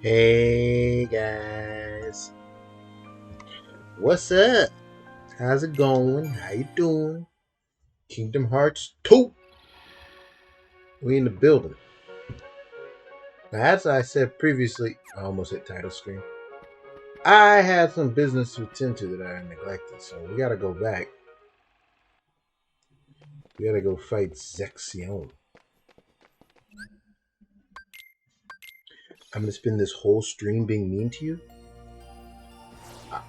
Hey guys, what's up? How's it going? How you doing? Kingdom Hearts 2. We in the building. Now, as I said previously, I almost hit title screen. I had some business to attend to that I neglected, so we gotta go back. We gotta go fight Zexion. I'm gonna spend this whole stream being mean to you. Uh,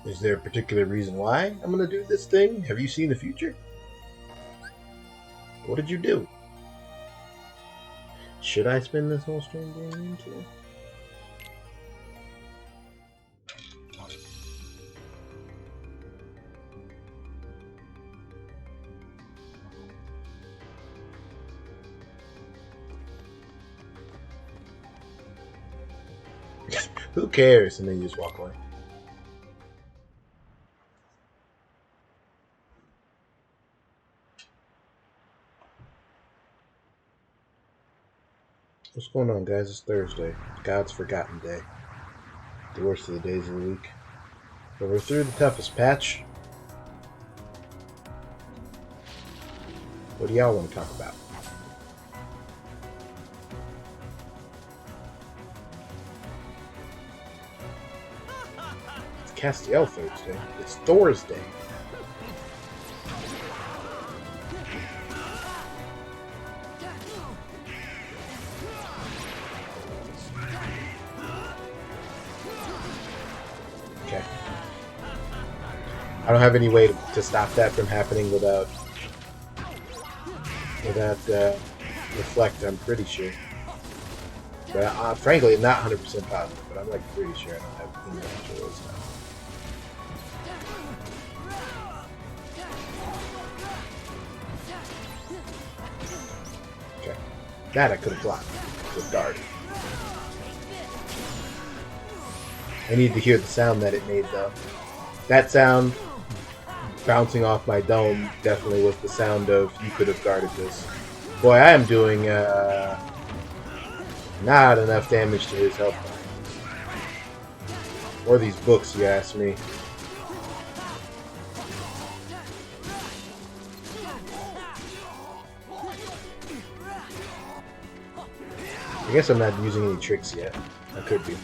Is there a particular reason why I'm gonna do this thing? Have you seen the future? What did you do? Should I spend this whole stream being mean to you? Who cares? And then you just walk away. What's going on, guys? It's Thursday. God's forgotten day. The worst of the days of the week. But we're through the toughest patch. What do y'all want to talk about? It's Castiel Thursday. It's Thor's Day. Okay. I don't have any way to stop that from happening without reflect. I'm pretty sure. But frankly, I'm not 100% positive. But I'm like pretty sure I don't have any choice. Okay. That I could have blocked with guard. I need to hear the sound that it made, though. That sound bouncing off my dome definitely was the sound of you could have guarded this. Boy, I am doing not enough damage to his health bar. Or these books, you ask me. I guess I'm not using any tricks yet. I could be.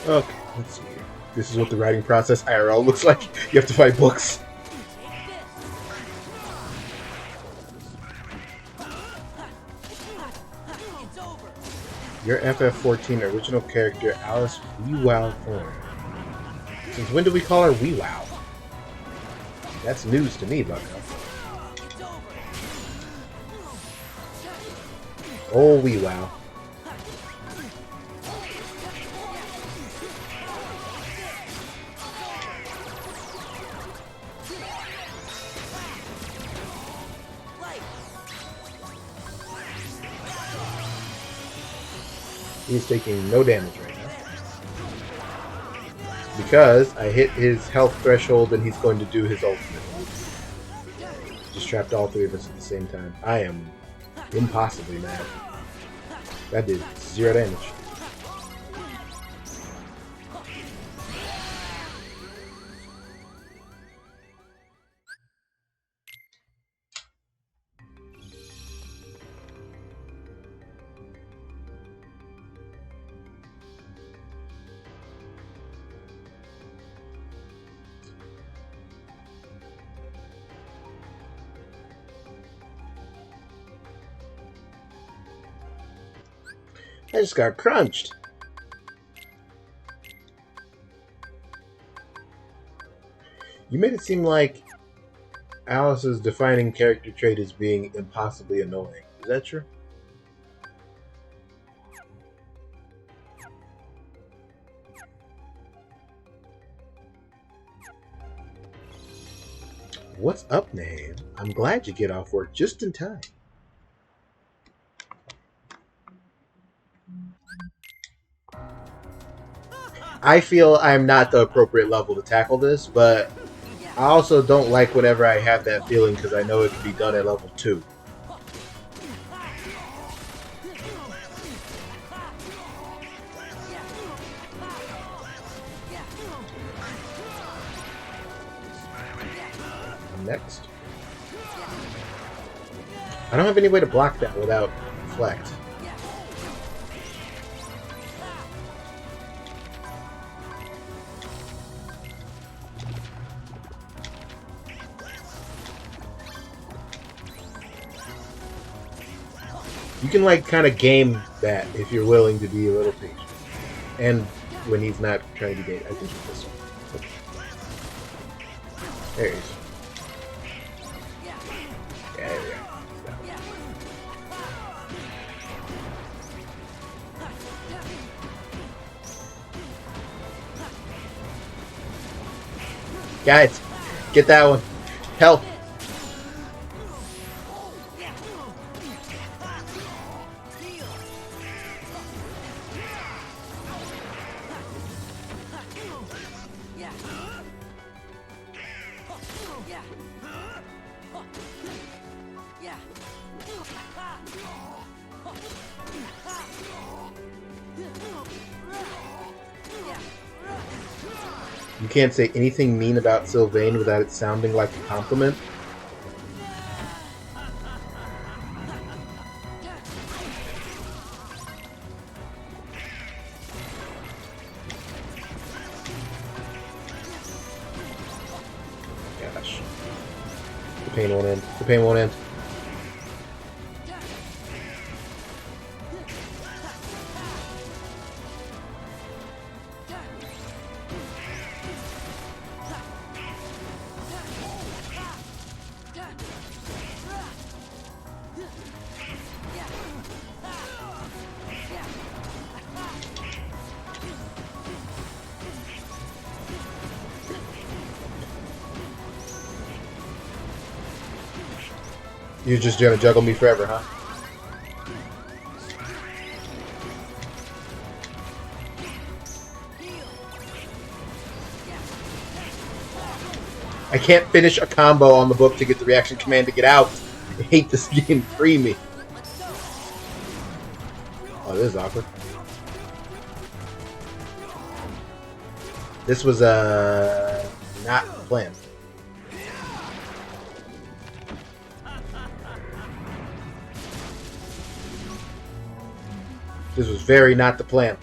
Okay, let's see here. This is what the writing process IRL looks like. You have to fight books. Your FF14 original character, Alice Weewow Thorne. Since when do we call her Weewow? That's news to me, Bucko. Oh, Weewow. He's taking no damage right now. Because I hit his health threshold and he's going to do his ultimate. Just trapped all three of us at the same time. I am impossibly mad. That did 0 damage. I just got crunched. You made it seem like Alice's defining character trait is being impossibly annoying. Is that true? What's up, Nan? I'm glad you get off work just in time. I feel I'm not the appropriate level to tackle this, but I also don't like whenever I have that feeling because I know it can be done at level 2. Next. I don't have any way to block that without reflect. You can like kind of game that if you're willing to be a little patient. And when he's not trying to be I think it's this one. There he is. Yeah, there we go. Guys, get that one. Help. You can't say anything mean about Sylvain without it sounding like a compliment. Gosh. The pain won't end. The pain won't end. You're just gonna juggle me forever, huh? I can't finish a combo on the book to get the reaction command to get out. I hate this game. Free me. Oh, this is awkward. This was not planned. This was very not the plan.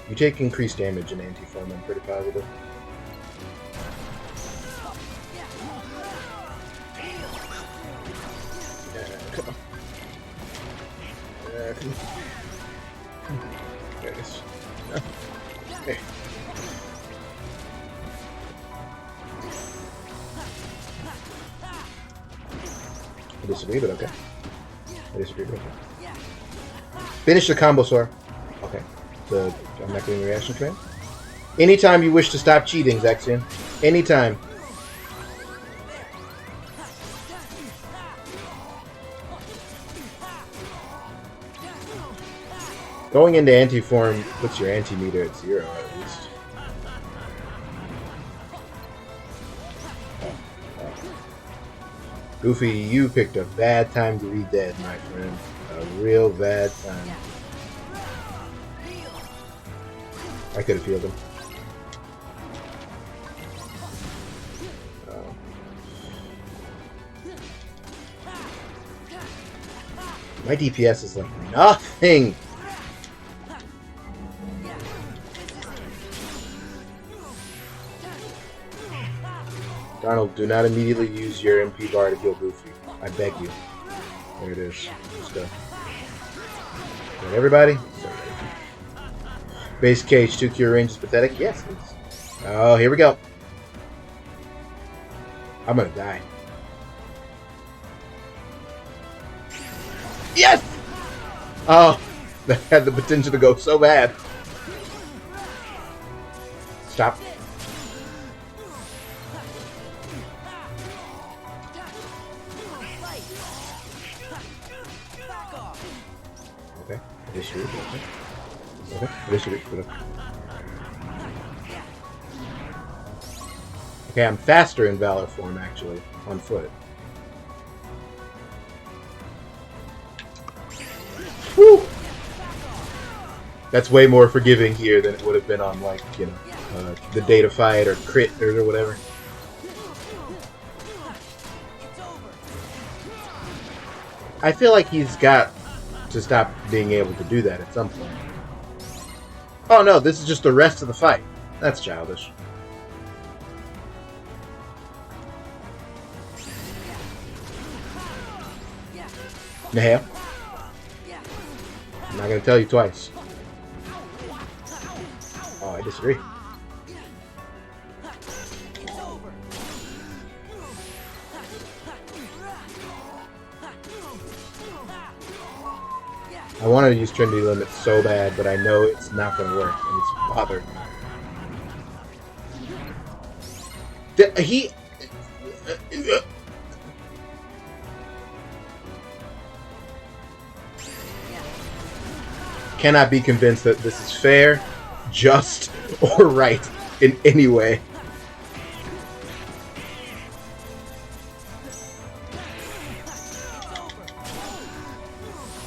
You take increased damage in anti-form, I'm pretty positive. Come on. There it is. Okay. I disagree, but okay. I disagree, but okay. Finish the combo, Sora. Okay. I'm not getting a reaction train. Anytime you wish to stop cheating, Zexion. Anytime. Going into anti-form puts your anti-meter at 0 at least. Goofy, you picked a bad time to be dead, my friend. A real bad time. I could have healed him. Oh. My DPS is like nothing! Donald, do not immediately use your MP bar to kill Goofy. I beg you. There it is. Let's go. Right, everybody? Base cage, 2 cure range is pathetic? Yes, it is. Oh, here we go. I'm gonna die. Yes! Oh, that had the potential to go so bad. Stop. Okay. Okay, I'm faster in Valor form, actually, on foot. Whew! That's way more forgiving here than it would have been on, like, you know, the Data Fight or Crit or whatever. I feel like he's got to stop being able to do that at some point. Oh no, this is just the rest of the fight. That's childish. Yeah. I'm not gonna tell you twice. Oh, I disagree. I wanted to use Trinity Limit so bad, but I know it's not going to work, and it's bothering me. He... cannot be convinced that this is fair, just, or right in any way.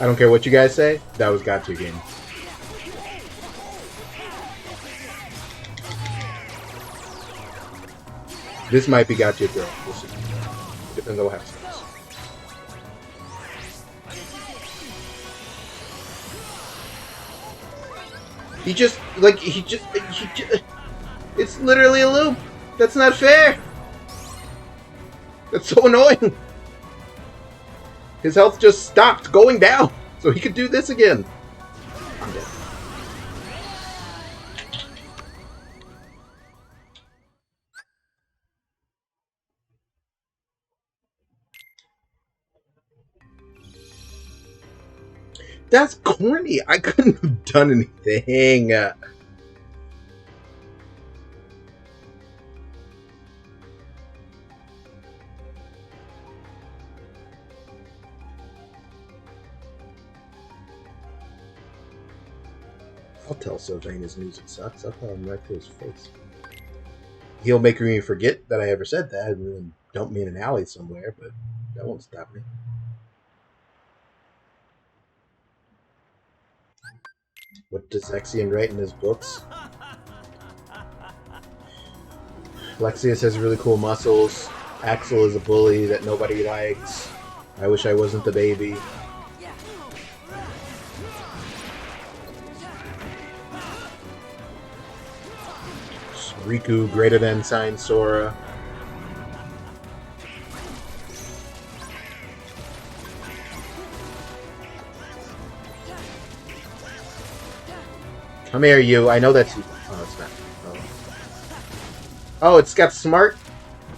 I don't care what you guys say, that was got to game. This might be got to girl. We'll see. Depends on what happens. He just, it's literally a loop. That's not fair. That's so annoying. His health just stopped going down, so he could do this again. I'm dead. That's corny. I couldn't have done anything. I'll tell Sylvain his music sucks. I'll tell him right to his face. He'll make me forget that I ever said that and dump me in an alley somewhere, but that won't stop me. What does Zexion write in his books? Lexius has really cool muscles. Axel is a bully that nobody likes. I wish I wasn't the baby. Riku greater than sign Sora. Come here, you. I know that's you. Oh, it's not. Oh, it's got smart.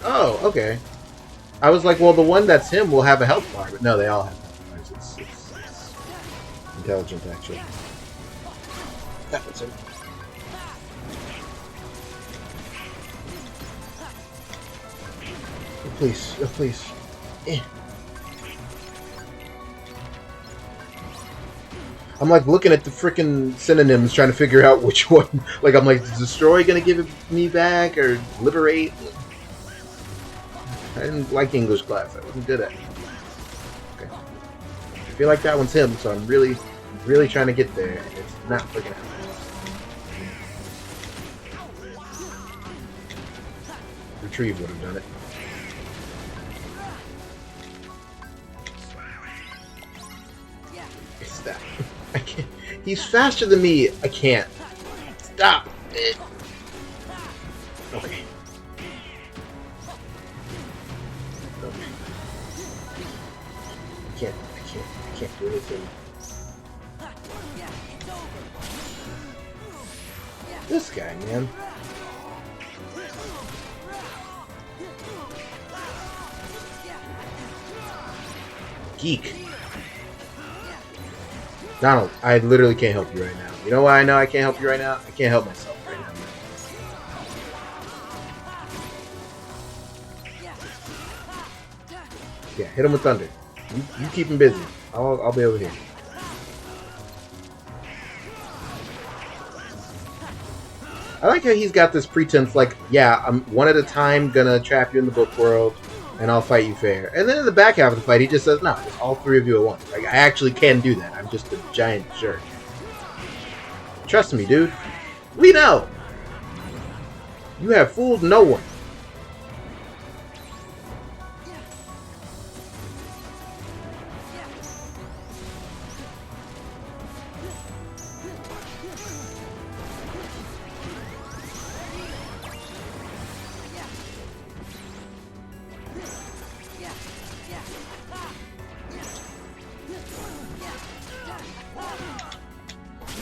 Oh, okay. I was like, well, the one that's him will have a health bar, but no, they all have health bars. It's intelligent, actually. That was him. Oh, please. Oh, please. Eh. I'm like looking at the freaking synonyms trying to figure out which one. Like, I'm like, is Destroy gonna give it me back or Liberate? I didn't like English class. I wasn't good at it. Okay. I feel like that one's him, so I'm really trying to get there. And it's not freaking happening. Retrieve would have done it. It's that. I can't. He's faster than me. I can't. Stop. Okay. I can't do anything. This guy, man. Geek. Donald, I literally can't help you right now. You know why I know I can't help you right now? I can't help myself right now. Yeah, hit him with thunder. You keep him busy. I'll be over here. I like how he's got this pretense like, yeah, I'm one at a time gonna trap you in the book world, and I'll fight you fair. And then in the back half of the fight, he just says, no, it's all three of you at once. Like, I actually can do that. I'm just a giant jerk. Trust me, dude. We know. You have fooled no one.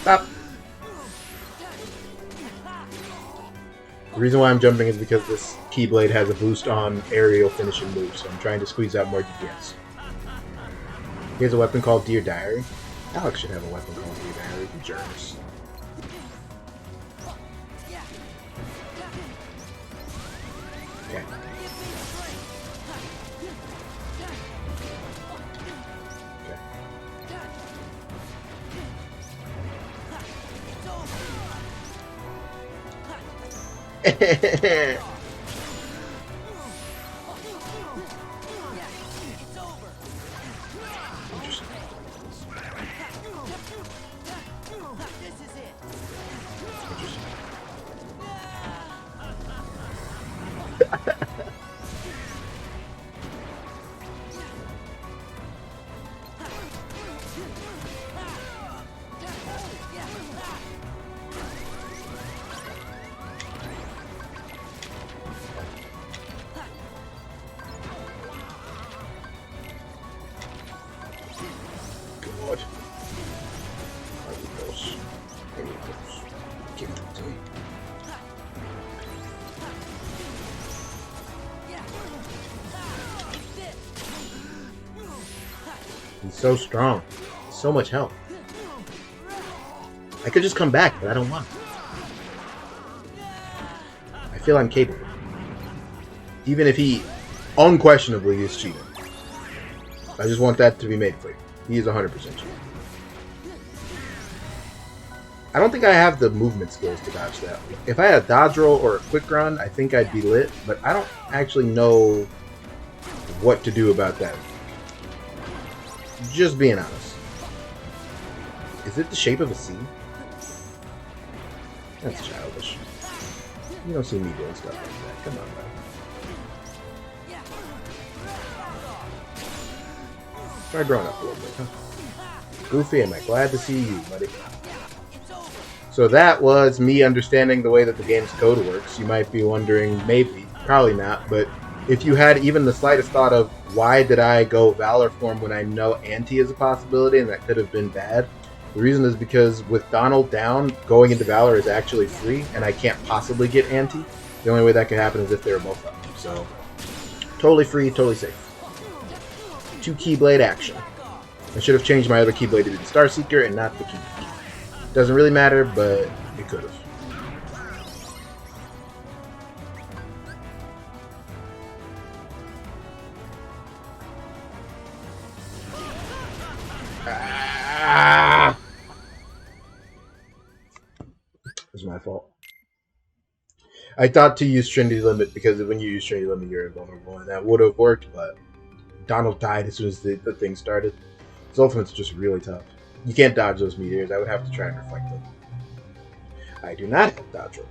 Stop. The reason why I'm jumping is because this Keyblade has a boost on aerial finishing moves, so I'm trying to squeeze out more DPS. He has a weapon called Dear Diary. Alex should have a weapon called Dear Diary. He jerks. Okay. Okay. God. He's so strong. So much health. I could just come back, but I don't want to. I feel I'm capable. Even if he unquestionably is cheating. I just want that to be made clear. He is 100% cheating. I don't think I have the movement skills to dodge that. If I had a dodge roll or a quick run, I think I'd be lit, but I don't actually know what to do about that. Just being honest. Is it the shape of a C? That's childish. You don't see me doing stuff like that. Come on, man. Try growing up a little bit, huh? Goofy, am I glad to see you, buddy. So that was me understanding the way that the game's code works. You might be wondering, maybe, probably not, but if you had even the slightest thought of why did I go Valor form when I know Anti is a possibility and that could have been bad, the reason is because with Donald down, going into Valor is actually free, and I can't possibly get Anti. The only way that could happen is if they were both up. So, totally free, totally safe. 2 Keyblade action. I should have changed my other Keyblade to be the Star Seeker and not the Key. Doesn't really matter, but it could have. Ah! It was my fault. I thought to use Trinity Limit because when you use Trinity Limit, you're invulnerable, and that would have worked, but Donald died as soon as the thing started. His ultimate's just really tough. You can't dodge those meteors. I would have to try and reflect them. I do not have dodge roll.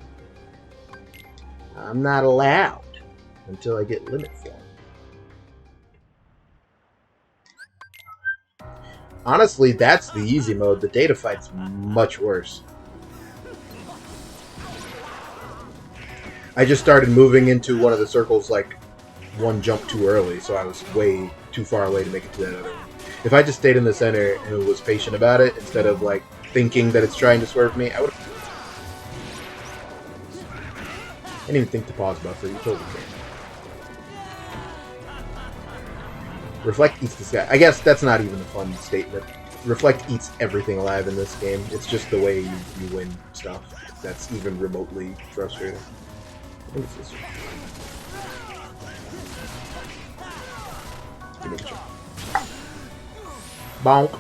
I'm not allowed until I get limit form. Honestly, that's the easy mode. The data fight's much worse. I just started moving into one of the circles like one jump too early, so I was way too far away to make it to that other one. If I just stayed in the center and was patient about it, instead of like thinking that it's trying to swerve me, I would have... I didn't even think to pause buffer, you totally can. Reflect eats this guy. I guess that's not even a fun statement. Reflect eats everything alive in this game. It's just the way you win stuff that's even remotely frustrating. I think it's this one. Give me the jump. Bonk.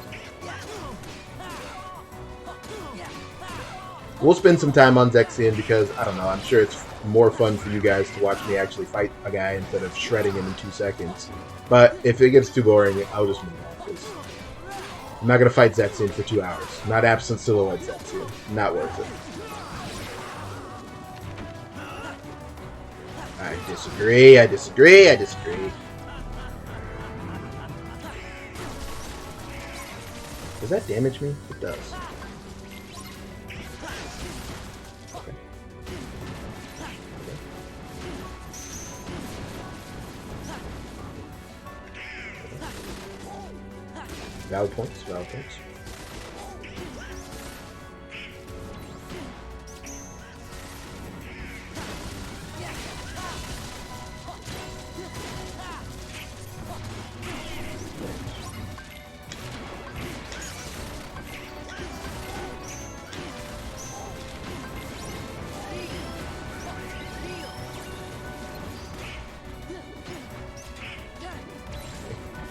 We'll spend some time on Zexion because, I don't know, I'm sure it's more fun for you guys to watch me actually fight a guy instead of shredding him in 2 seconds. But if it gets too boring, I'll just move on. I'm not going to fight Zexion for 2 hours. Not absent silhouette Zexion. Not worth it. I disagree, I disagree, I disagree. Does that damage me? It does. Valid points, valid points.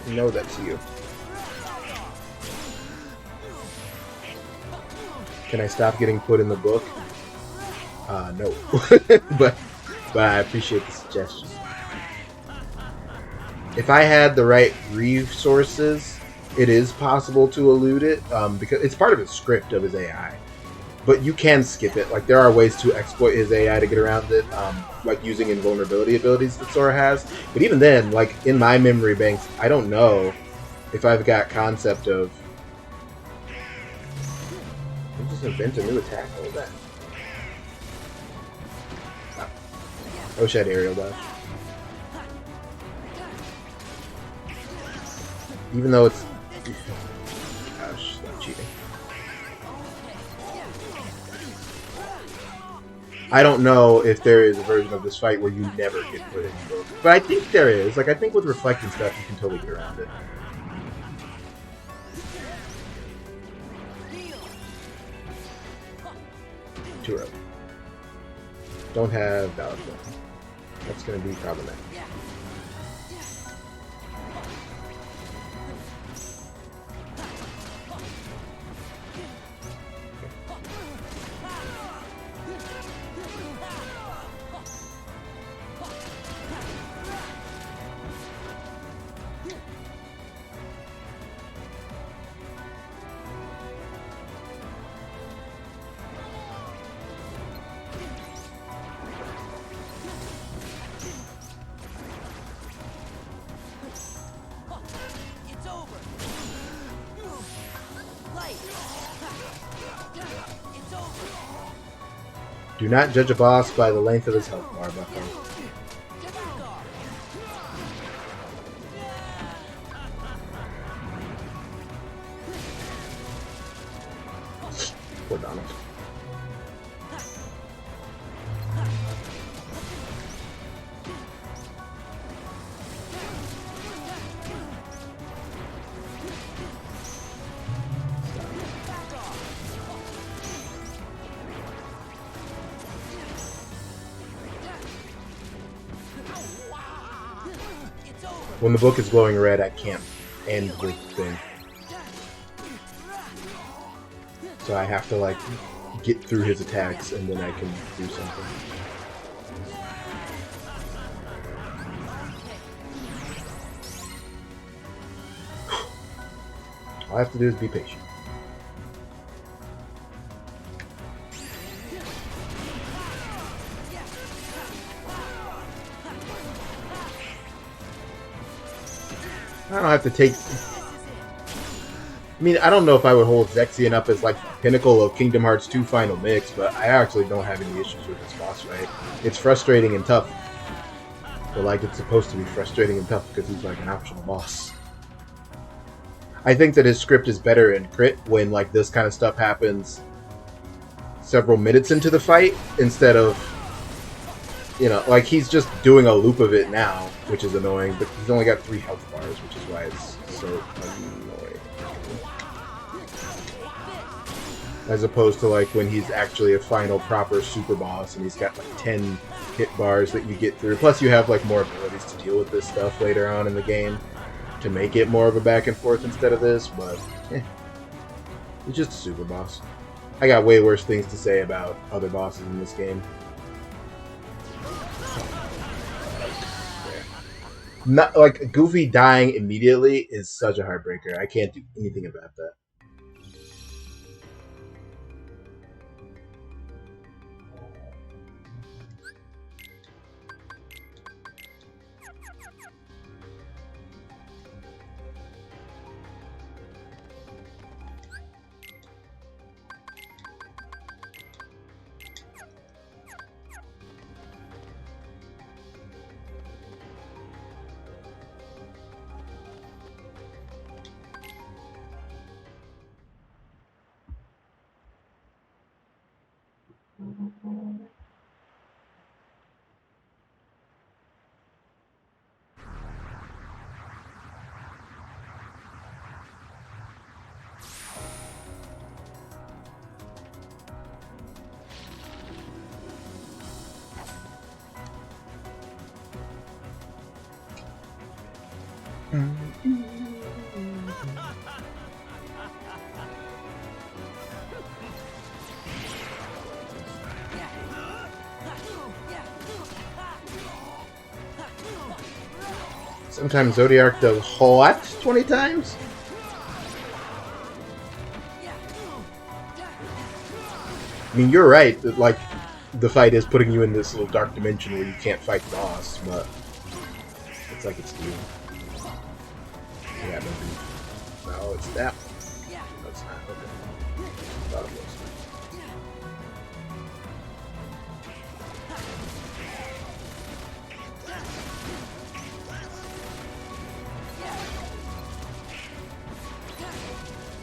No, that's you. Can I stop getting put in the book? No. but I appreciate the suggestion. If I had the right resources, it is possible to elude it, because it's part of his script of his AI. But you can skip it. Like, there are ways to exploit his AI to get around it, like using invulnerability abilities that Sora has. But even then, like, in my memory banks, I don't know if I've got concept of... Just invent a new attack. What was that? Oh. I wish I had aerial dodge. Even though it's... Gosh, I'm cheating. I don't know if there is a version of this fight where you never get put in the book. But I think there is. Like, I think with Reflect and stuff, you can totally get around it. Too early. Don't have valid point. That's going to be problematic. Do not judge a boss by the length of his health bar buffer. Poor Donald. When the book is glowing red, I can't end the thing. So I have to, like, get through his attacks and then I can do something. All I have to do is be patient. I don't have to take... I mean, I don't know if I would hold Zexion up as, like, the pinnacle of Kingdom Hearts 2 Final Mix, but I actually don't have any issues with this boss fight. It's frustrating and tough. But, like, it's supposed to be frustrating and tough because he's, like, an optional boss. I think that his script is better in Crit when, like, this kind of stuff happens several minutes into the fight instead of You know, like he's just doing a loop of it now, which is annoying, but he's only got 3 health bars, which is why it's so annoying. As opposed to like when he's actually a final proper super boss and he's got like 10 hit bars that you get through. Plus you have like more abilities to deal with this stuff later on in the game to make it more of a back and forth instead of this, but he's just a super boss. I got way worse things to say about other bosses in this game. Not like Goofy dying immediately is such a heartbreaker. I can't do anything about that. Sometimes Zodiac does what? 20 times? I mean, you're right that, like, the fight is putting you in this little dark dimension where you can't fight the boss, but it's like it's doing. Yeah, maybe. No, it's that one. No, it's not. Okay. Thought it was.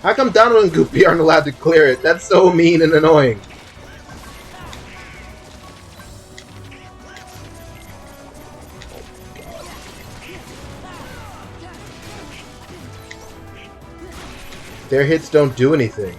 How come Donald and Goofy aren't allowed to clear it? That's so mean and annoying. Their hits don't do anything.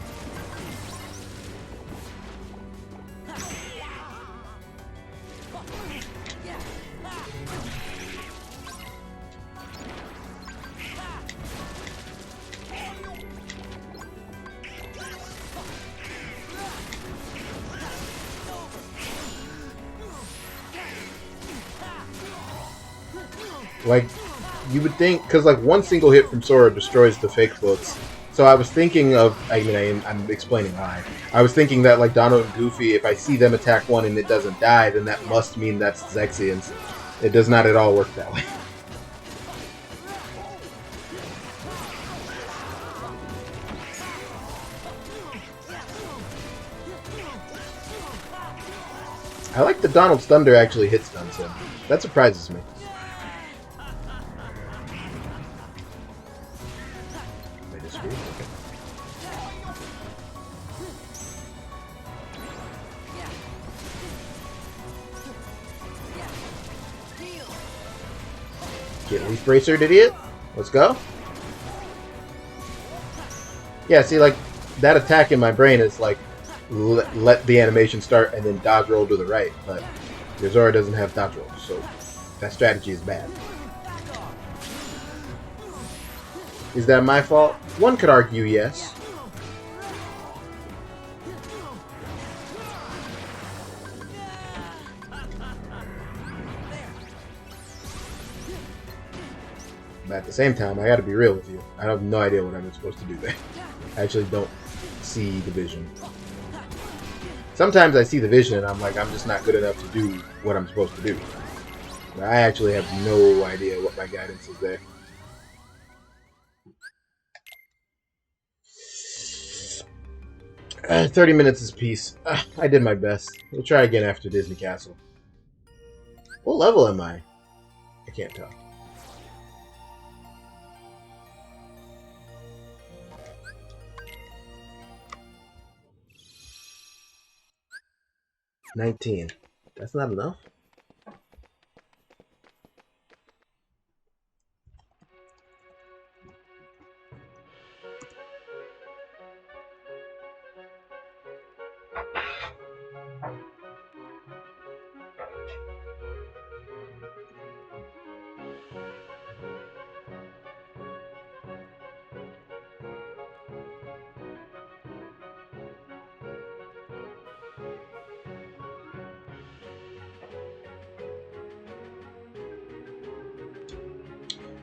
Like, you would think, because like one single hit from Sora destroys the fake books. So I was thinking of, I mean, I'm explaining why. I was thinking that like Donald and Goofy, if I see them attack one and it doesn't die, then that must mean that's Zexion's. It does not at all work that way. I like that Donald's Thunder actually hit stuns him. That surprises me. Get Leaf Bracer, idiot. Let's go. Yeah, see, like, that attack in my brain is like, let the animation start and then dodge roll to the right, but Yozora doesn't have dodge roll, so that strategy is bad. Is that my fault? One could argue yes. But at the same time, I gotta be real with you. I have no idea what I'm supposed to do there. I actually don't see the vision. Sometimes I see the vision and I'm like, I'm just not good enough to do what I'm supposed to do. But I actually have no idea what my guidance is there. Uh, 30 minutes is peace. I did my best. We'll try again after Disney Castle. What level am I? I can't tell. $19. That's not enough?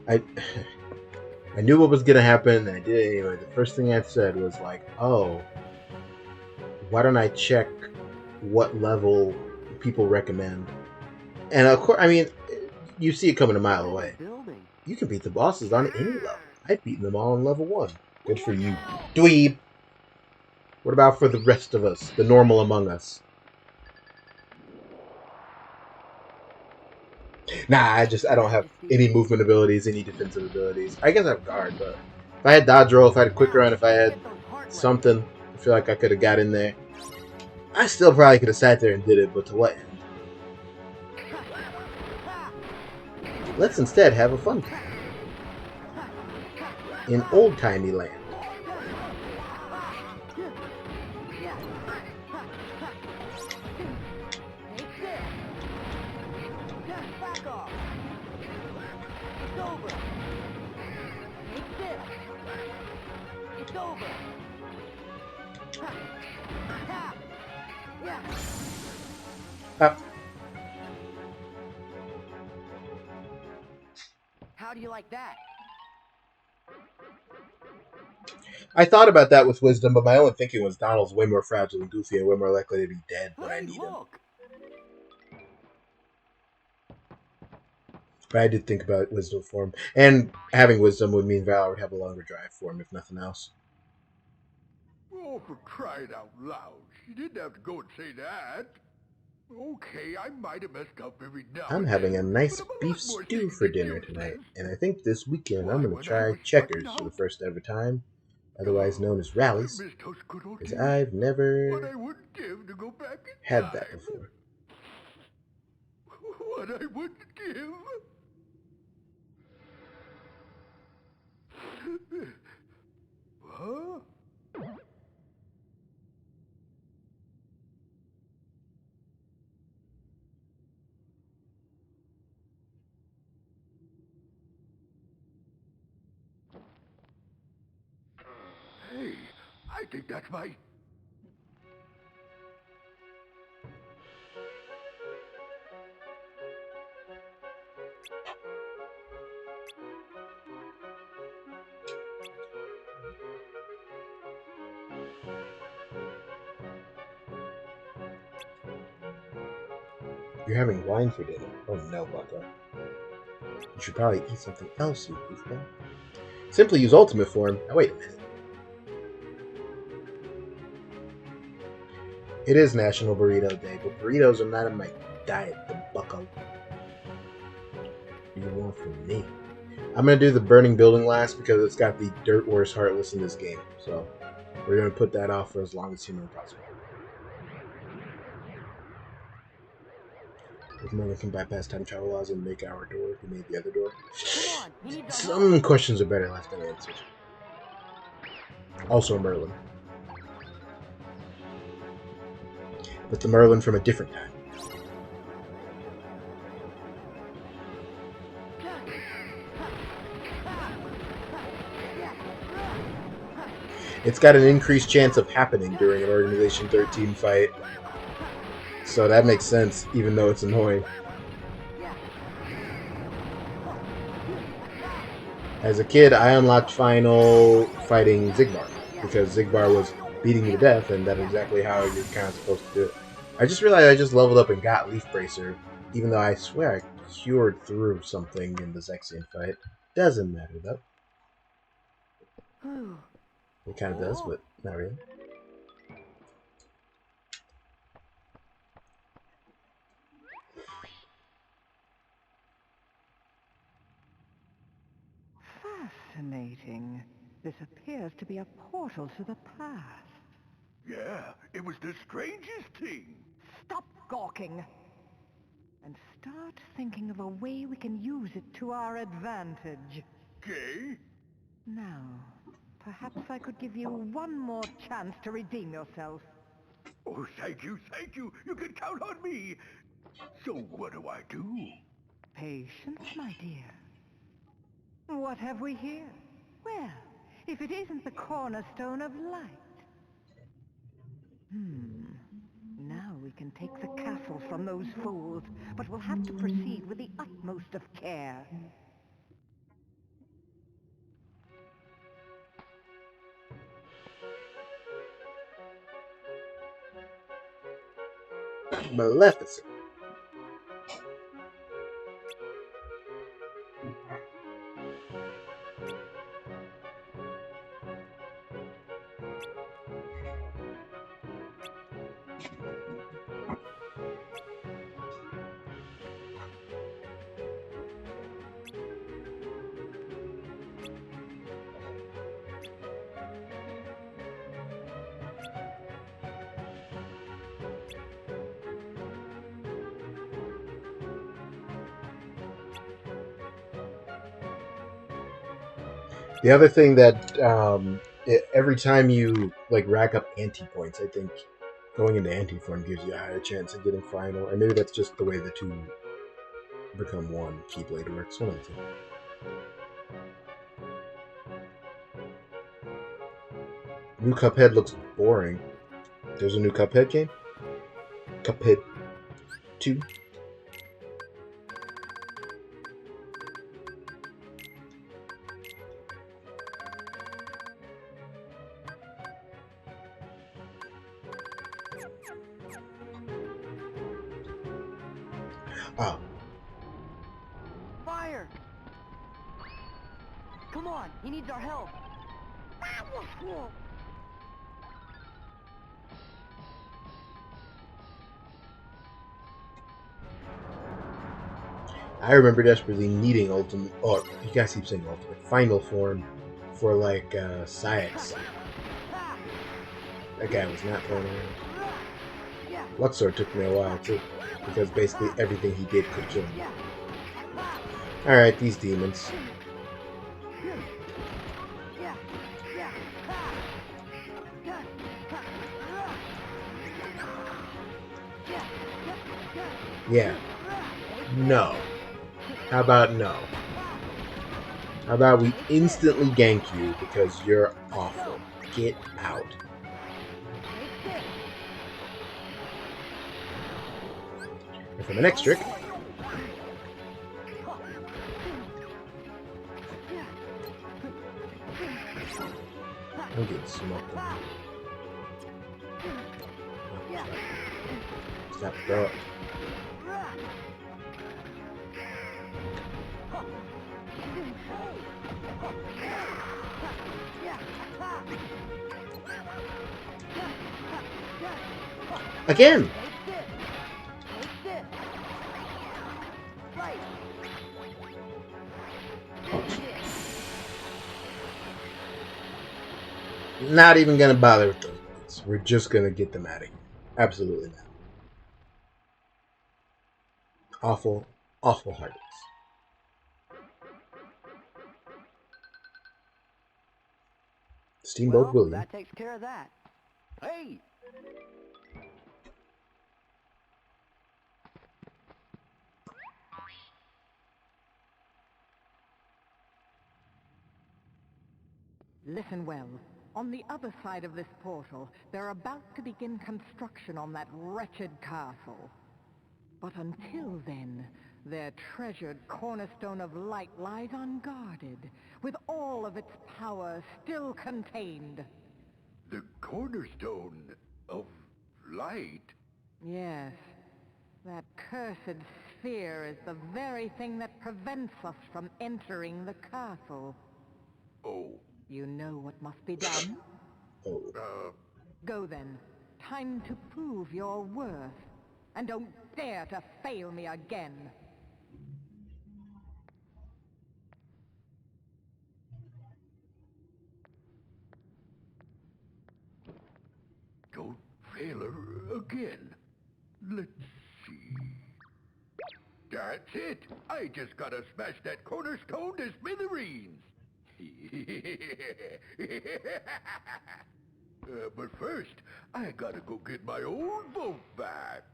I I knew what was gonna happen, and I did it anyway. The first thing I said was like, "Oh, why don't I check what level people recommend?" And of course, I mean, you see it coming a mile What is away. it building? You can beat the bosses on any level. I've beaten them all on level 1. Good for you, dweeb. What about for the rest of us, the normal among us? Nah, I don't have Majesty. any movement abilities, any defensive abilities. I guess I have guard, but if I had dodge roll, if I had a quick run, if I had Get those heart rays. something, I feel like I could have got in there. I still probably could have sat there and did it, but to what end? Let's instead have a fun time in old timey land. Back off. It's over. Take this. It's over. Uh, How do you like that? I thought about that with wisdom, but my own thinking was Donald's way more fragile than Goofy and way more likely to be dead when I Hey, need him. look. But I did think about wisdom for him. And having wisdom would mean Valor would have a longer drive for him, if nothing else. Oh, for crying out loud. She didn't have to go and say that. Okay, I might have messed up every now I'm and having a then, nice but I'm a beef lot more stew sane for than dinner tonight, useless. and I think this weekend I'm Why, going to when I try was starting checkers for the out, first ever time, otherwise known as I rallies, missed those good old because days. I've What never I wouldn't give to go back in had that time. before. What I wouldn't give. Huh? Hey, I think that's my... You're having wine for dinner. Oh no, Bucko. You should probably eat something else, you goofball. Simply use ultimate form. Now wait a minute. It is National Burrito Day, but burritos are not in my diet, the Bucko. What do you want from me? I'm gonna do the burning building last because it's got the dirt worst heartless in this game. So we're gonna put that off for as long as humanly possible. If Merlin can bypass time travel laws and make our door, he made the other door. Come on, he needs our Some help. questions are better left unanswered. Also Merlin. But the Merlin from a different time. It's got an increased chance of happening during an Organization 13 fight. So that makes sense, even though it's annoying. As a kid, I unlocked Final fighting Zigbar, because Zigbar was beating me to death, and that's exactly how you're kind of supposed to do it. I just realized I just leveled up and got Leaf Bracer, even though I swear I cured through something in the Zexion fight. Doesn't matter, though. It kind of does, but not really. Fascinating. This appears to be a portal to the past. Yeah, it was the strangest thing. Stop gawking! And start thinking of a way we can use it to our advantage. Okay? Now, perhaps I could give you one more chance to redeem yourself. Oh, thank you, thank you. You can count on me. So what do I do? Patience, my dear. What have we here? Well, if it isn't the cornerstone of light. Now we can take the castle from those fools, but we'll have to proceed with the utmost of care. Maleficent. The other thing that every time you like rack up anti points, I think going into anti form gives you a higher chance of getting final, or maybe that's just the way the two become one. Keyblade works. One of the two. New Cuphead looks boring. There's a new Cuphead game. Cuphead 2. Oh, Fire! Come on, he needs our help. I remember desperately needing ultimate. Oh, you guys keep saying ultimate. Final form for like Saix. That guy was not playing around. Luxor took me a while too, because basically everything he did could kill me. Alright, these demons. Yeah. No. How about no? How about we instantly gank you because you're awful? Get out. And for the next trick, I'm getting smoked. Stop, throw it. Again! Not even gonna bother with those boots. We're just gonna get them out of here. Absolutely not. Awful, awful heartaches. Steamboat Well, William. that takes care of that. Hey! Listen well. On the other side of this portal, they're about to begin construction on that wretched castle. But until then, their treasured cornerstone of light lies unguarded, with all of its power still contained. The cornerstone of light? Yes, that cursed sphere is the very thing that prevents us from entering the castle. Oh, You know what must be done? Oh. Go then. Time to prove your worth. And don't dare to fail me again. don't fail her again. Let's see. That's it! I just gotta smash that cornerstone to smithereens! But first, I gotta go get my old boat back.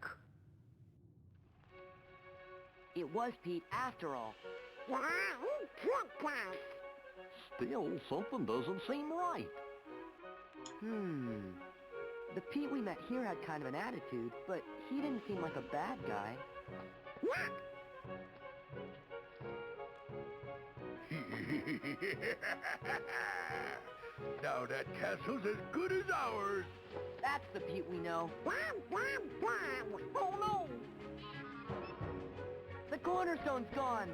It was Pete after all. Still, something doesn't seem right. The Pete we met here had kind of an attitude, but he didn't seem like a bad guy. Now that castle's as good as ours. That's the Pete we know. Oh no! The cornerstone's gone.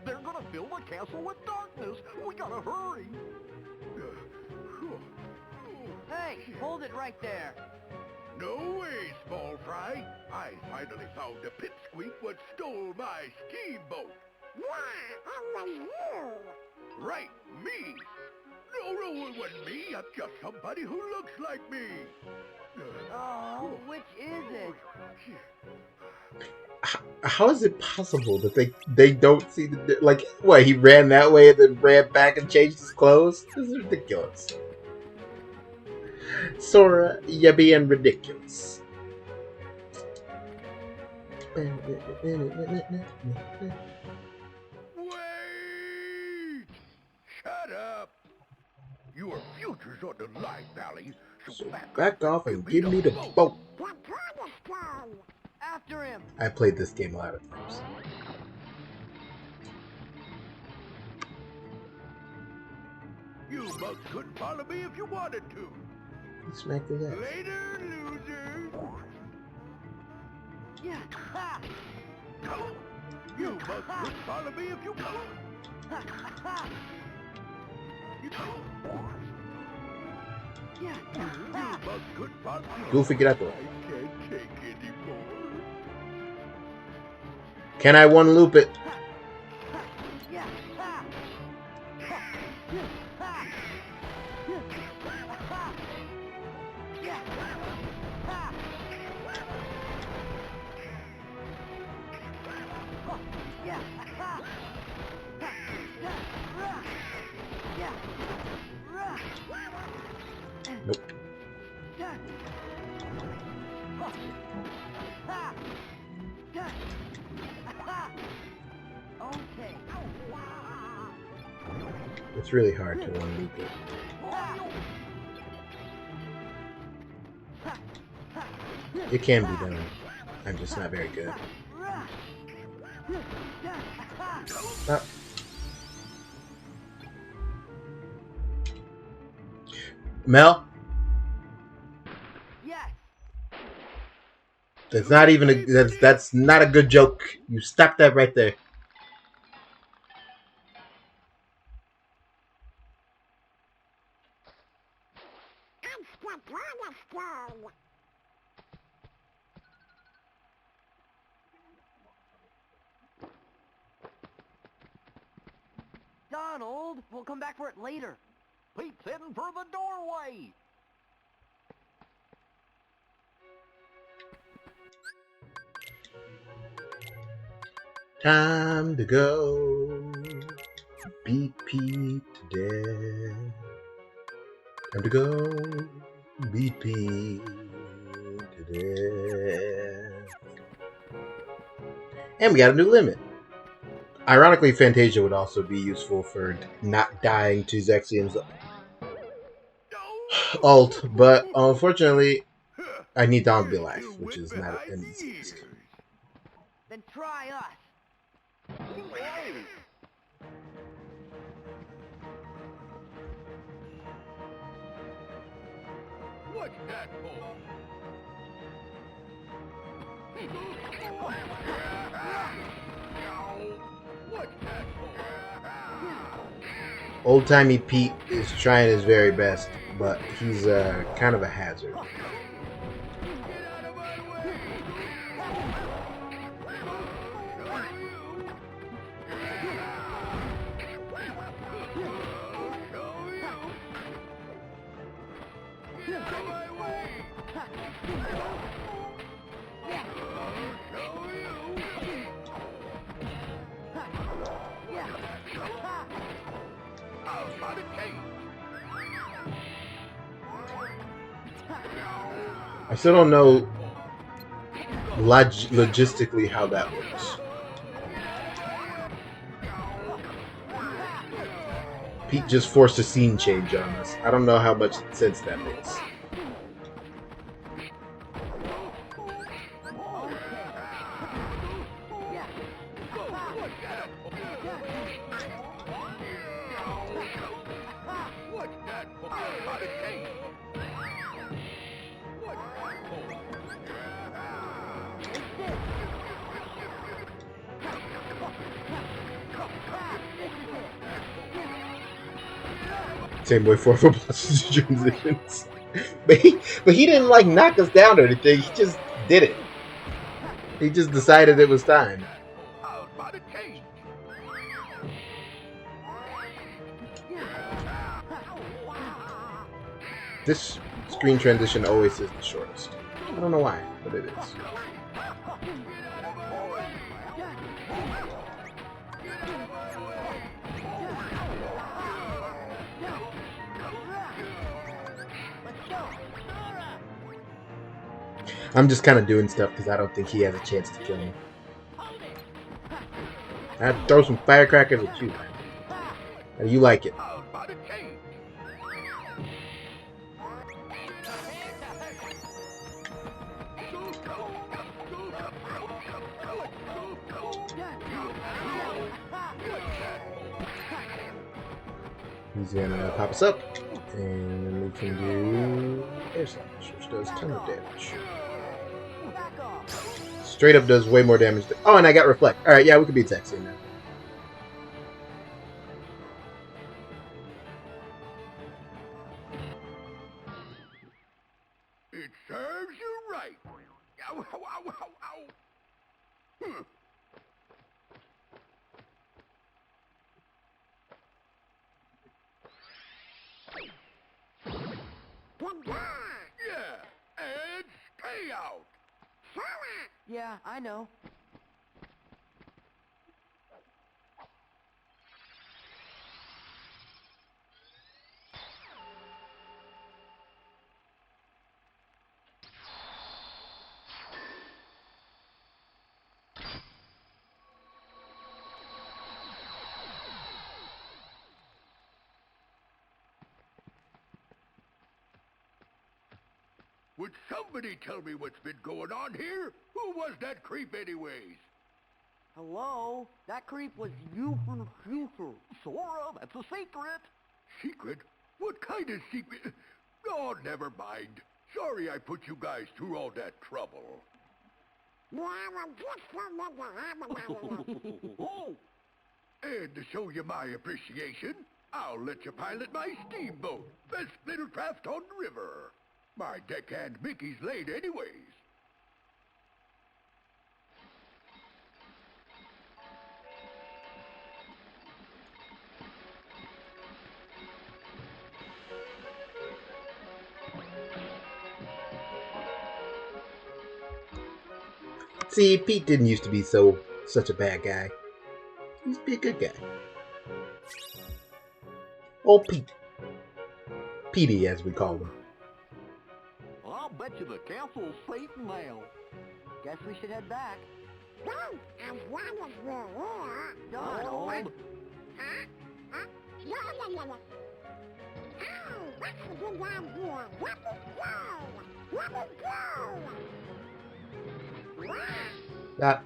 They're gonna fill the castle with darkness. We gotta hurry. Hey, hold it right there. No way, small fry. I finally found the pipsqueak what stole my steamboat. Right, me. No, it wasn't me. I'm just somebody who looks like me. Oh, which is it? How is it possible that they don't see the like? What, he ran that way and then ran back and changed his clothes? This is ridiculous. Sora, you're being ridiculous. Wait! Shut up! Your future's on the line, Valley. So Back off and give me the boat. After him. I played this game a lot of times. You mugs couldn't follow me if you wanted to. He smacked his ass. Later, losers. Yeah. Ha! You mugs couldn't follow me if you wanted. Ha! Ha! Yeah. You mugs couldn't follow me. Goofy, get out the way. I can't take anymore. Can I one loop it? Yeah. Ha! Ha! Ha! Yeah. Ha! Yeah. Ha! Yeah. Nope. Okay. It's really hard to one loop it. It can be done. I'm just not very good. Ah. Mel? Yes. That's not even a that's not a good joke. You stop that right there. Donald, we'll come back for it later. Pete's heading for the doorway. Time to go. Beat Pete to death. Time to go. Beat Pete to death. And we got a new limit. Ironically, Fantasia would also be useful for not dying to Zexion's ult, but unfortunately, I need Donald to be alive, which is not an easy task. Then try us. What's that for? What's that for? Old-timey Pete is trying his very best, but he's kind of a hazard. Get out of my way! Get out of my way! Out of the cage! I still don't know logistically how that works. Pete just forced a scene change on us. I don't know how much sense that makes. What's that for? Out of cage! Same way 4 plus transitions. But he didn't like knock us down or anything. He just did it. He just decided it was time. How's about a change? This screen transition always is the shortest. I don't know why, but it is. I'm just kind of doing stuff because I don't think he has a chance to kill me. I'd throw some firecrackers at you. And you like it. How's about a change? He's gonna pop us up. And we can do air slash, which does ton of damage. Straight up does way more damage. Oh, and I got reflect. Alright, yeah, we could beat Zexion now. It serves you right. Ow, ow, ow, ow, ow. Yeah, and stay out. Yeah, I know. Would somebody tell me what's been going on here? Who was that creep anyways? Hello? That creep was you from the future. Sora, that's a secret. Secret? What kind of secret? Oh, never mind. Sorry I put you guys through all that trouble. And to show you my appreciation, I'll let you pilot my steamboat. Best little craft on the river. My deckhand Mickey's late anyways. See, Pete didn't used to be such a bad guy. He used to be a good guy. Old Pete. Petey, as we call him. I'll bet you the castle's safe now. Guess we should head back. Donald. That.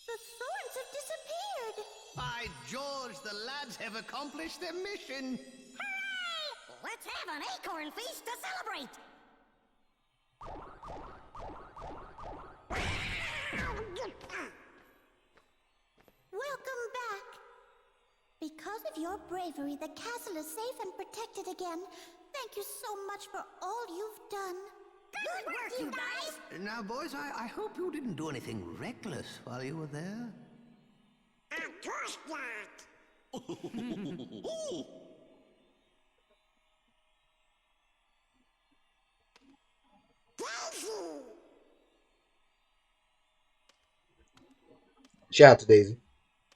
The thorns have disappeared! By George, the lads have accomplished their mission. Hooray! Let's have an acorn feast to celebrate! Welcome back! Because of your bravery, the castle is safe and protected again. Thank you so much for all you've done. Good work, you guys! Now, boys, I hope you didn't do anything reckless while you were there. Of course not! Daisy! Shout out to Daisy.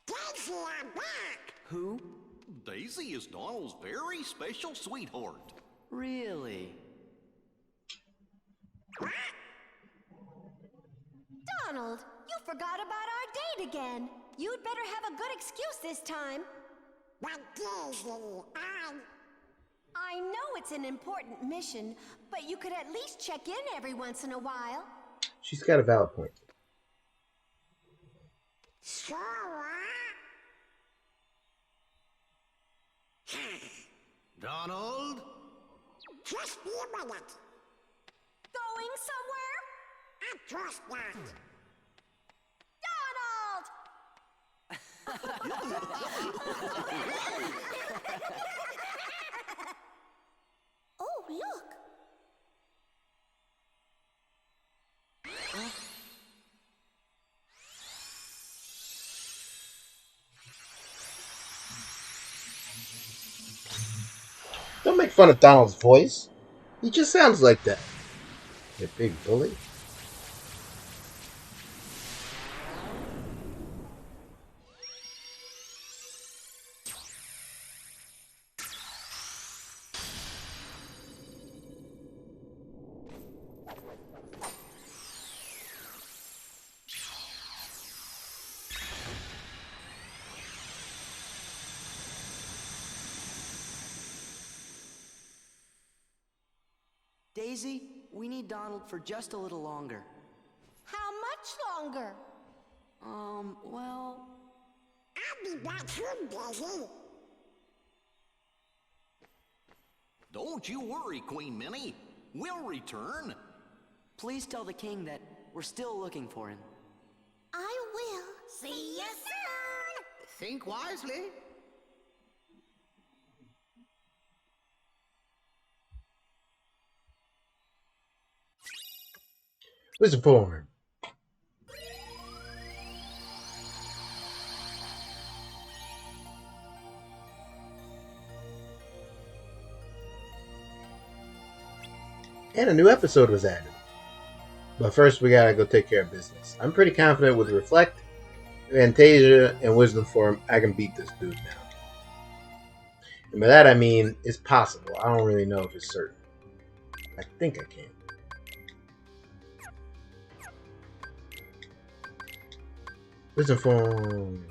Daisy, I'm back! Who? Daisy is Donald's very special sweetheart. Really? Donald, you forgot about our date again. You'd better have a good excuse this time. But Daisy, I know it's an important mission, but you could at least check in every once in a while. She's got a valid point. Donald? Just be a minute. Going somewhere? I trust not. Donald! Oh, look. Don't make fun of Donald's voice. He just sounds like that. You big bully. Daisy, we need Donald for just a little longer. How much longer? Well... I'll be back soon, Daisy. Don't you worry, Queen Minnie. We'll return. Please tell the king that we're still looking for him. I will. See you soon. Think wisely. Wisdom form. And a new episode was added. But first we gotta go take care of business. I'm pretty confident with Reflect, Fantasia, and Wisdom form I can beat this dude now. And by that I mean it's possible. I don't really know if it's certain. I think I can. Wisdom form.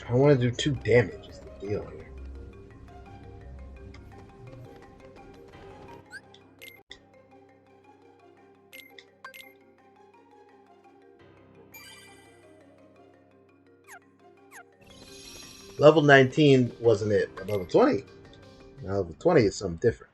I want to do 2 damage is the deal here. Level 19 wasn't it, but level 20. Now level 20 is something different.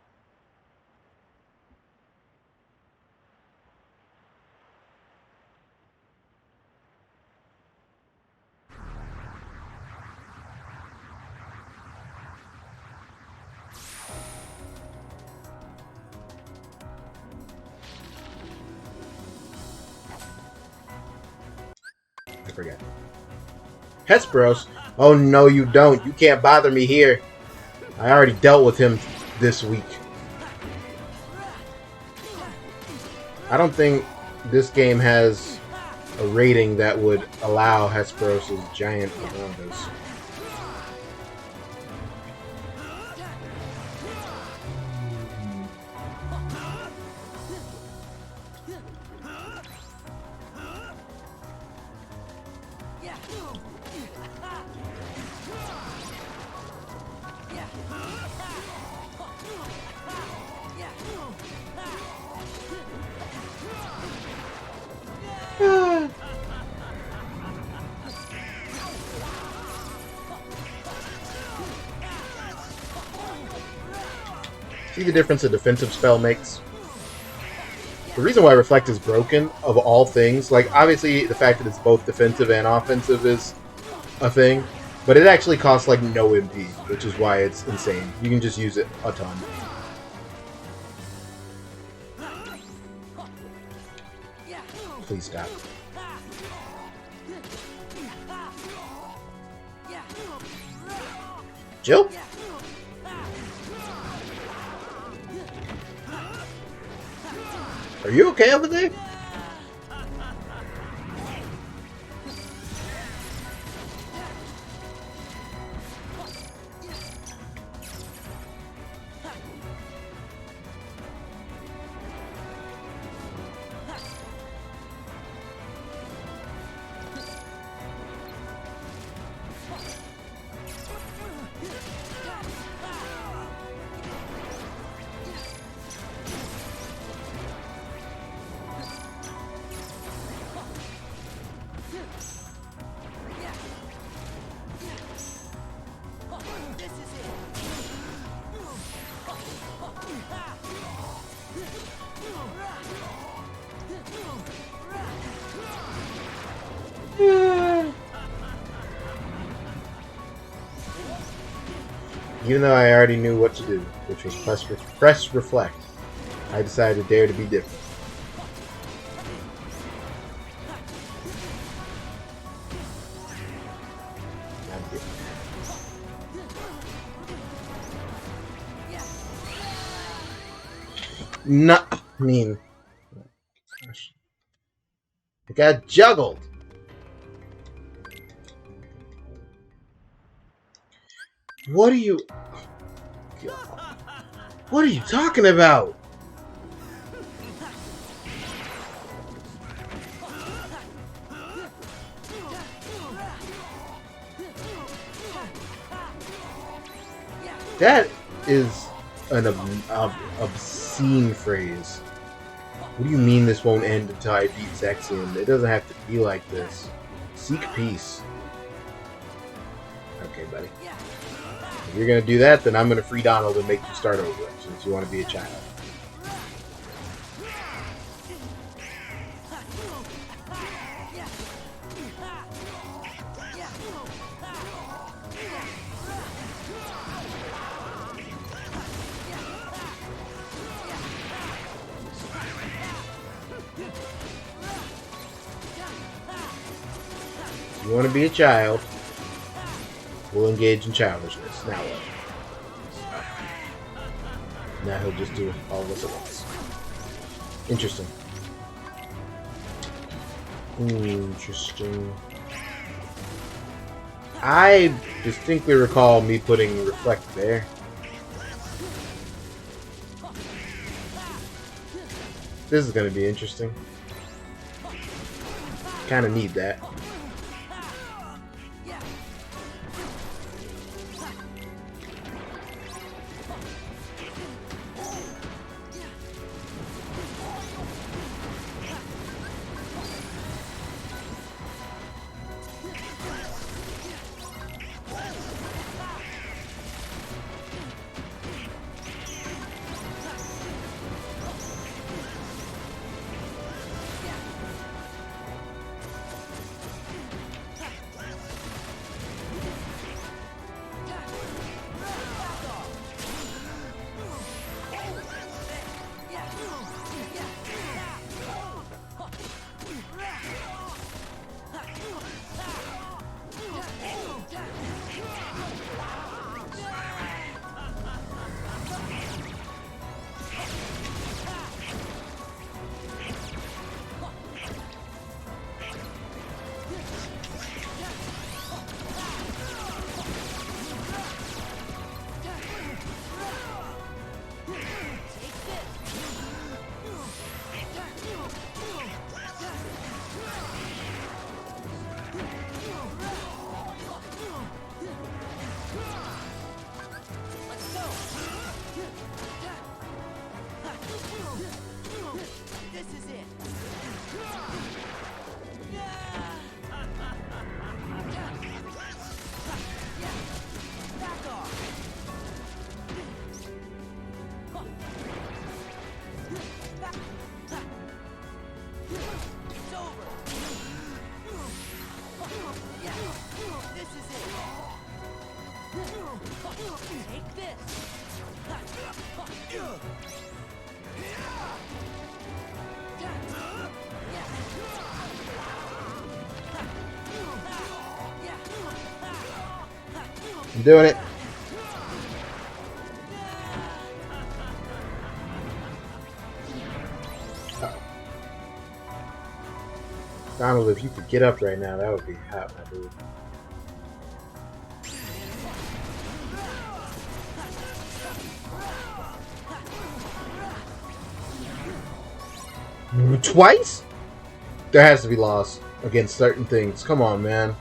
I forgot. Hesperos? Oh no you don't. You can't bother me here. I already dealt with him this week. I don't think this game has a rating that would allow Hesperos' giant Arondas. See the difference a defensive spell makes? The reason why Reflect is broken, of all things, like, obviously the fact that it's both defensive and offensive is a thing, but it actually costs, like, no MP, which is why it's insane. You can just use it a ton. Please stop. Jill? Are you okay over there? Even though I already knew what to do, which was press reflect, I decided to dare to be different. I'm good. No, I mean, gosh. I got juggled. What are you? What are you talking about? That is an obscene phrase. What do you mean this won't end until I beat Zexion? It doesn't have to be like this. Seek peace. Okay, buddy. If you're gonna do that, then I'm gonna free Donald and make you start over, since you want to be a child. If you want to be a child, we'll engage in childishness. Now what? Now he'll just do all of us at once. Interesting. Interesting. I distinctly recall me putting reflect there. This is going to be interesting. Kind of need that. I'm doing it. Donald, if you could get up right now, that would be hot, my dude. Twice? There has to be loss against certain things. Come on, man.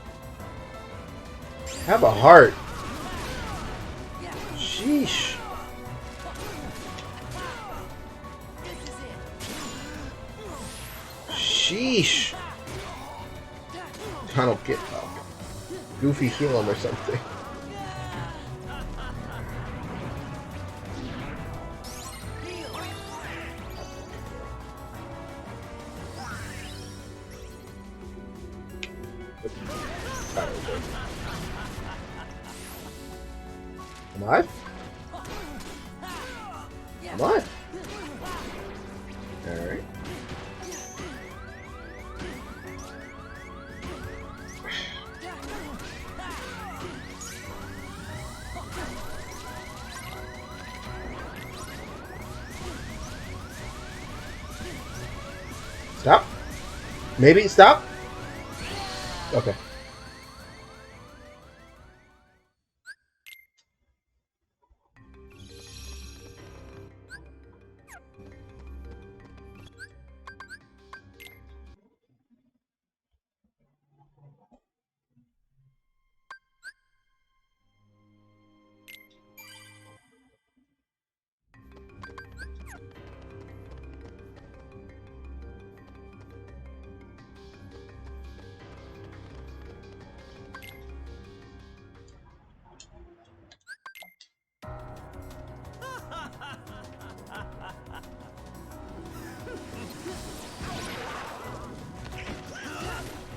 Have a heart. Sheesh. Sheesh. Donald, get up. Goofy, heal him or something. I'm What? What? Alright. Stop. Maybe stop. Okay.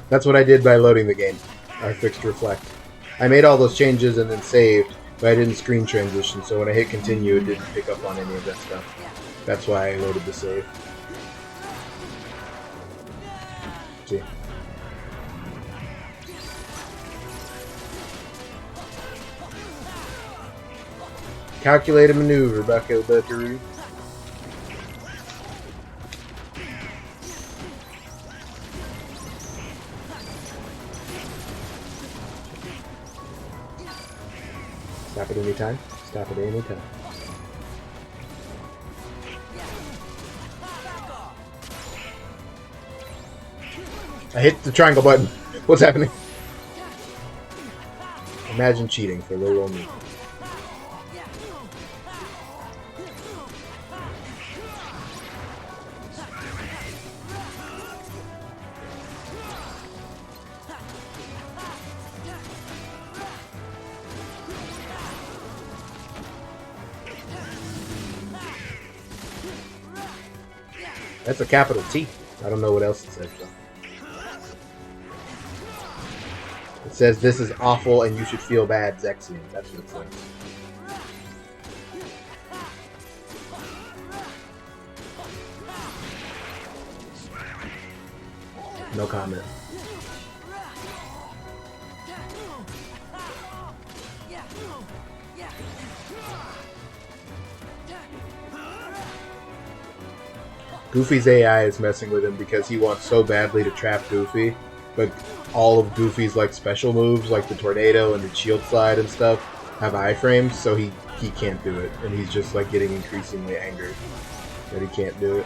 That's what I did by loading the game. I fixed reflect. I made all those changes and then saved, but I didn't screen transition, so when I hit continue, it didn't pick up on any of that stuff. That's why I loaded the save. See? Calculated maneuver, Bucko Buckaroo. Stop it anytime. Stop it anytime. I hit the triangle button. What's happening? Imagine cheating for little old me. That's a capital T. I don't know what else it says though. It says this is awful and you should feel bad, Zexion. That's what it says. No comment. Goofy's AI is messing with him because he wants so badly to trap Goofy, but all of Goofy's like special moves, like the tornado and the shield slide and stuff, have iframes, so he can't do it, and he's just like getting increasingly angry that he can't do it.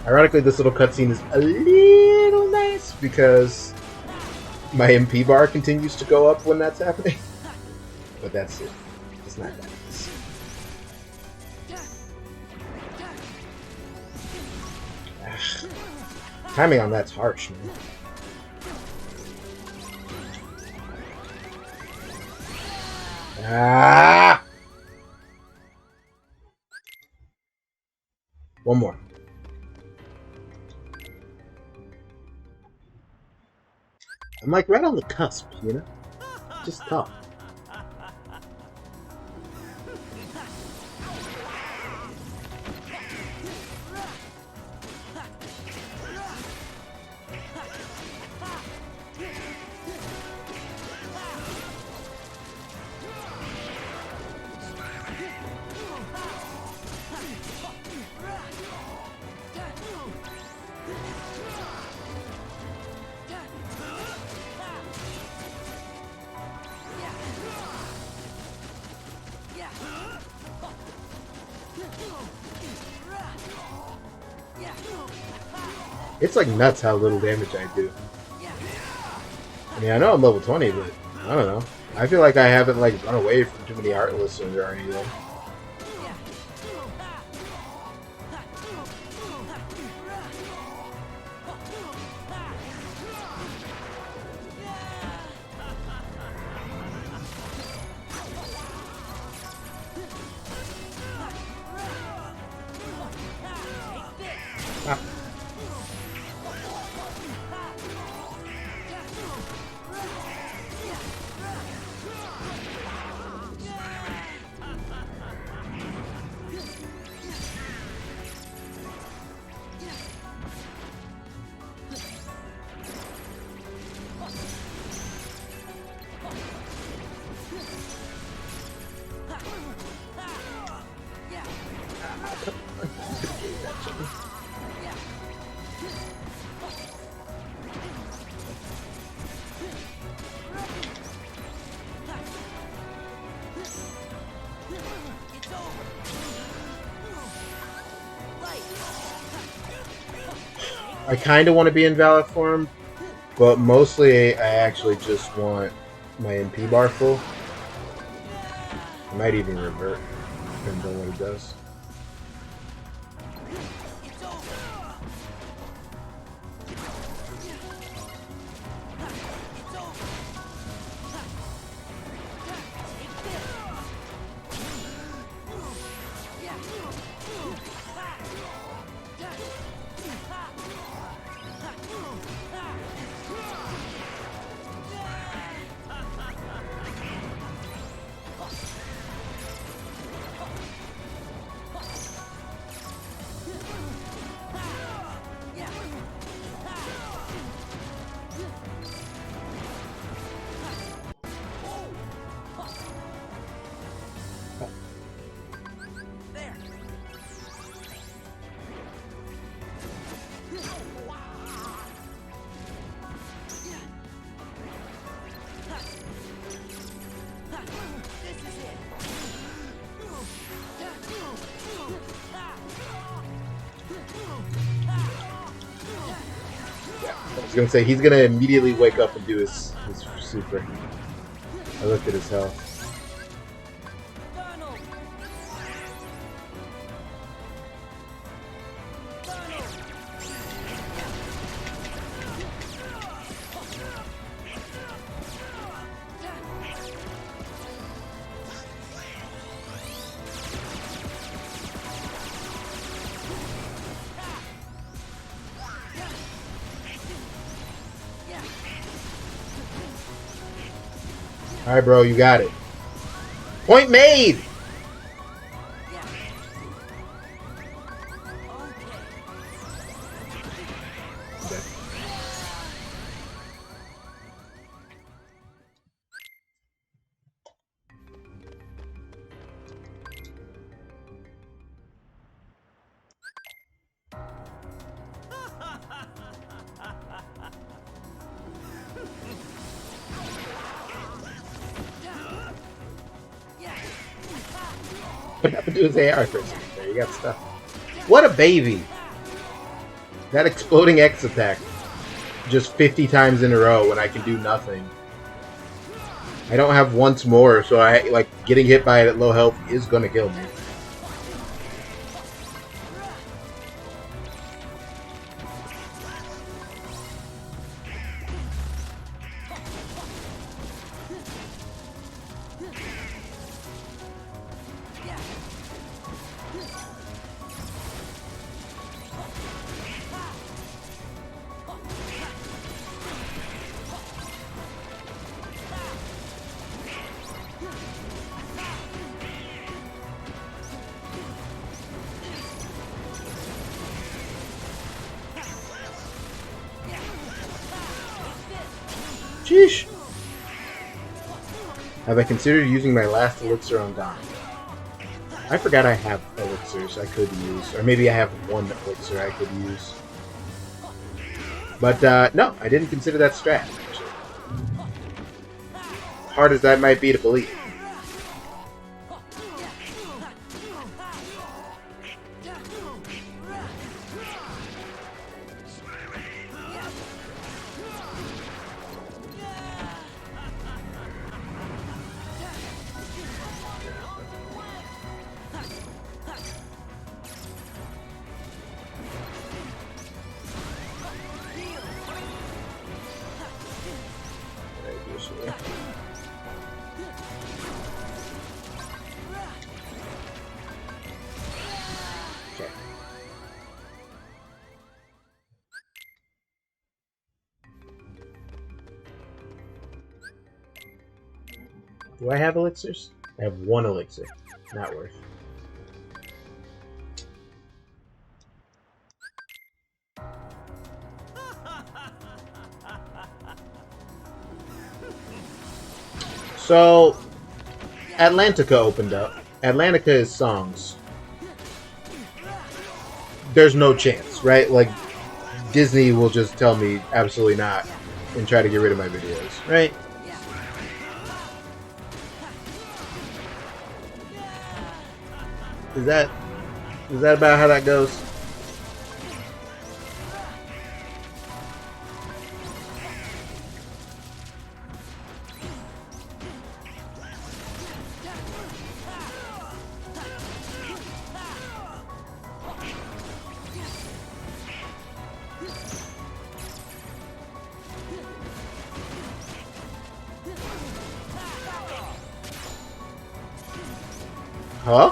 Ironically, this little cutscene is a little nice because my MP bar continues to go up when that's happening. But that's it. It's not that nice. Ugh. Timing on that's harsh, man. Ah! One more. I'm like right on the cusp, you know? Just tough. It's like nuts how little damage I do. I mean, I know I'm level 20, but I don't know. I feel like I haven't like run away from too many Heartlesses or anything. Ah. I kind of want to be in Valor form, but mostly I actually just want my MP bar full. I might even revert, depends on what it does. I was gonna say he's gonna immediately wake up and do his super. I looked at his health. Alright, bro, you got it. Point made! Okay. What happened to his AR for a second there? You got stuff. What a baby! That exploding X attack just 50 times in a row when I can do nothing. I don't have once more, so I like getting hit by it at low health is gonna kill me. Sheesh. Have I considered using my last elixir on Dom? I forgot I have elixirs I could use. Or maybe I have one elixir I could use. But, no, I didn't consider that strat, actually. Hard as that might be to believe. Do I have elixirs? I have 1 elixir. Not worth. So, Atlantica opened up. Atlantica is songs. There's no chance, right? Like, Disney will just tell me absolutely not and try to get rid of my videos, right? Is that about how that goes? Huh?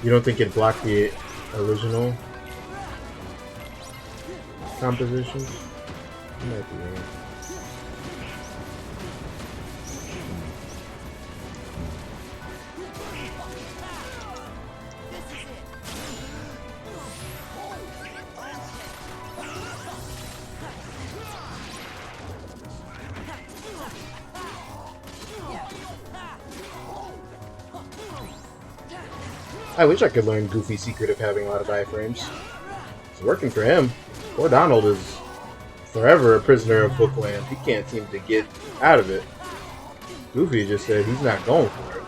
You don't think it blocked the original composition? You might be right. I wish I could learn Goofy's secret of having a lot of iframes. It's working for him. Poor Donald is forever a prisoner of Bookland. He can't seem to get out of it. Goofy just said he's not going for it.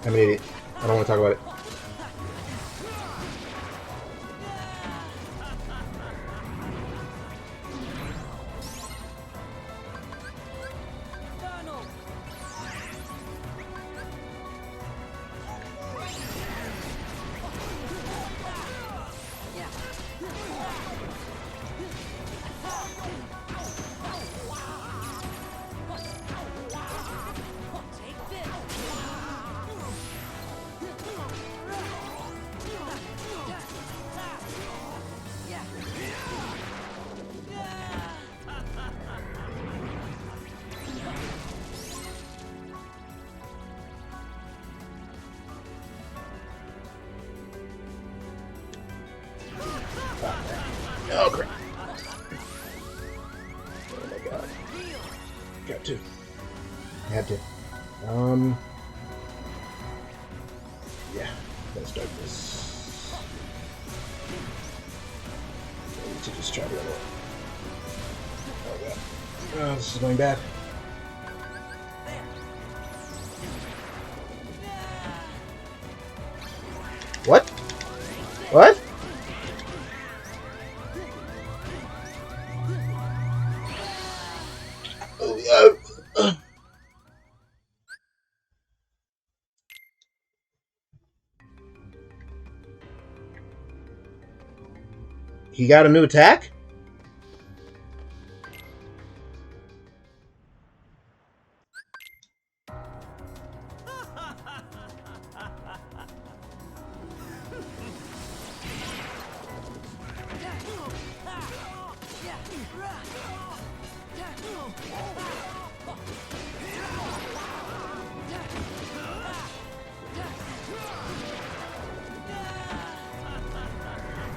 I'm an idiot. I don't want to talk about it. Oh crap. Oh my god. Got to. Had to. Yeah, let's start this. to just try to level up. Oh god. Oh, this is going bad. What? What? He got a new attack?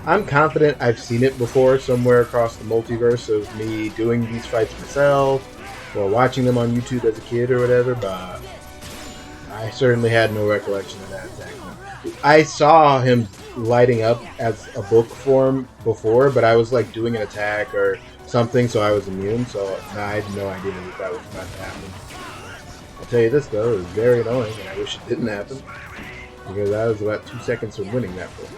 I'm confident I've seen it before somewhere across the multiverse of me doing these fights myself or watching them on YouTube as a kid or whatever, but I certainly had no recollection of that attack. I saw him lighting up as a book form before, but I was like doing an attack or something, so I was immune, so I had no idea that that was about to happen. I'll tell you this though, it was very annoying, and I wish it didn't happen, because I was about 2 seconds from winning that book.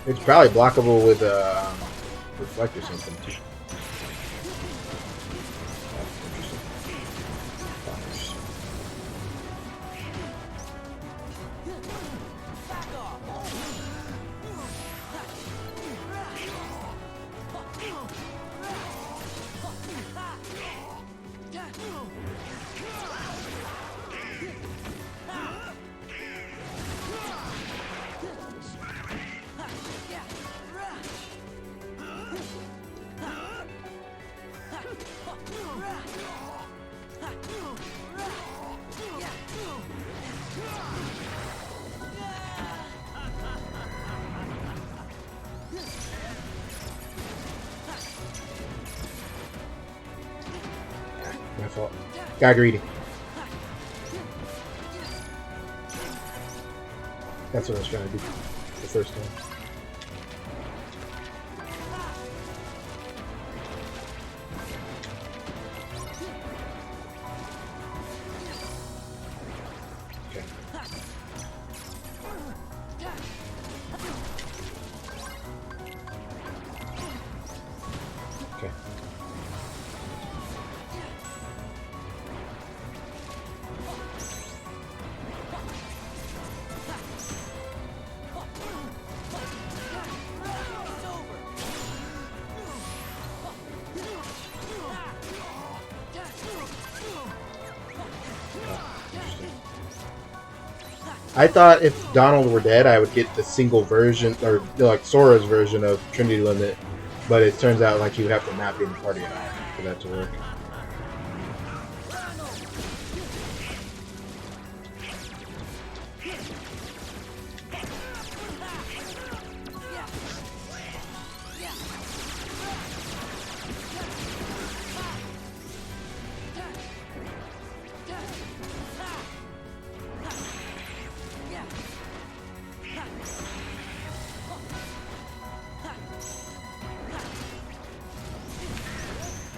It's probably blockable with reflect or something too. My fault. Got greedy. That's what I was trying to do the first time. Okay. Okay. I thought if Donald were dead, I would get the single version, or like Sora's version of Trinity Limit, but it turns out like he would have to not be in the party at all for that to work.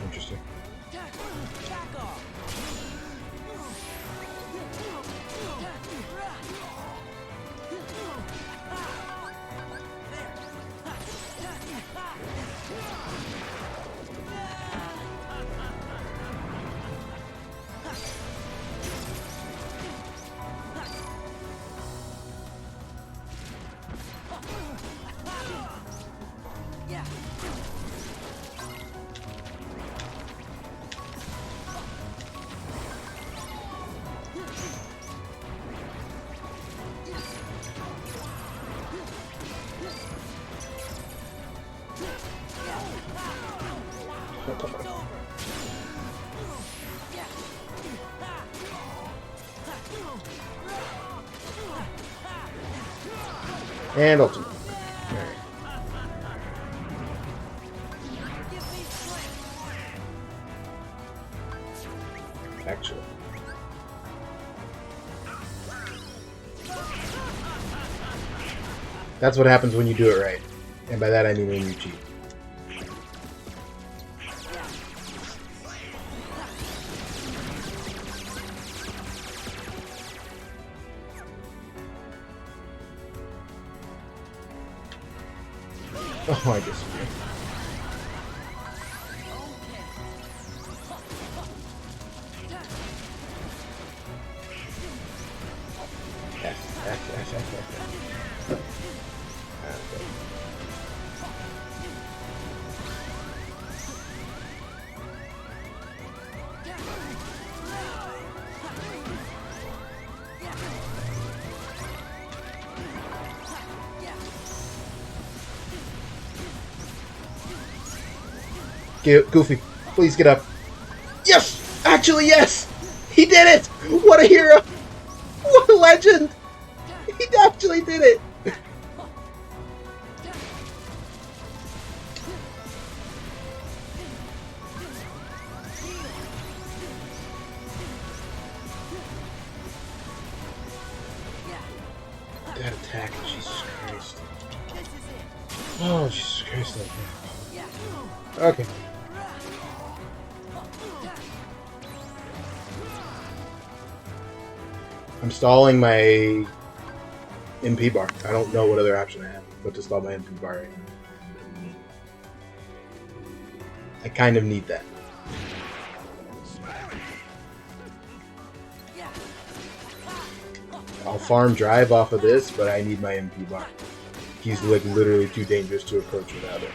Interesting. And ultimate. Alright. Actually. That's what happens when you do it right. And by that I mean when you cheat. Oh, I disagree. Goofy, please get up. Yes! Actually, yes! He did it! What a hero! What a legend! He actually did it! That attack, Jesus Christ. Oh, Jesus Christ, that attack. Okay. I'm stalling my MP bar. I don't know what other option I have but to stall my MP bar right now. I kind of need that. I'll farm drive off of this, but I need my MP bar. He's like literally too dangerous to approach without it.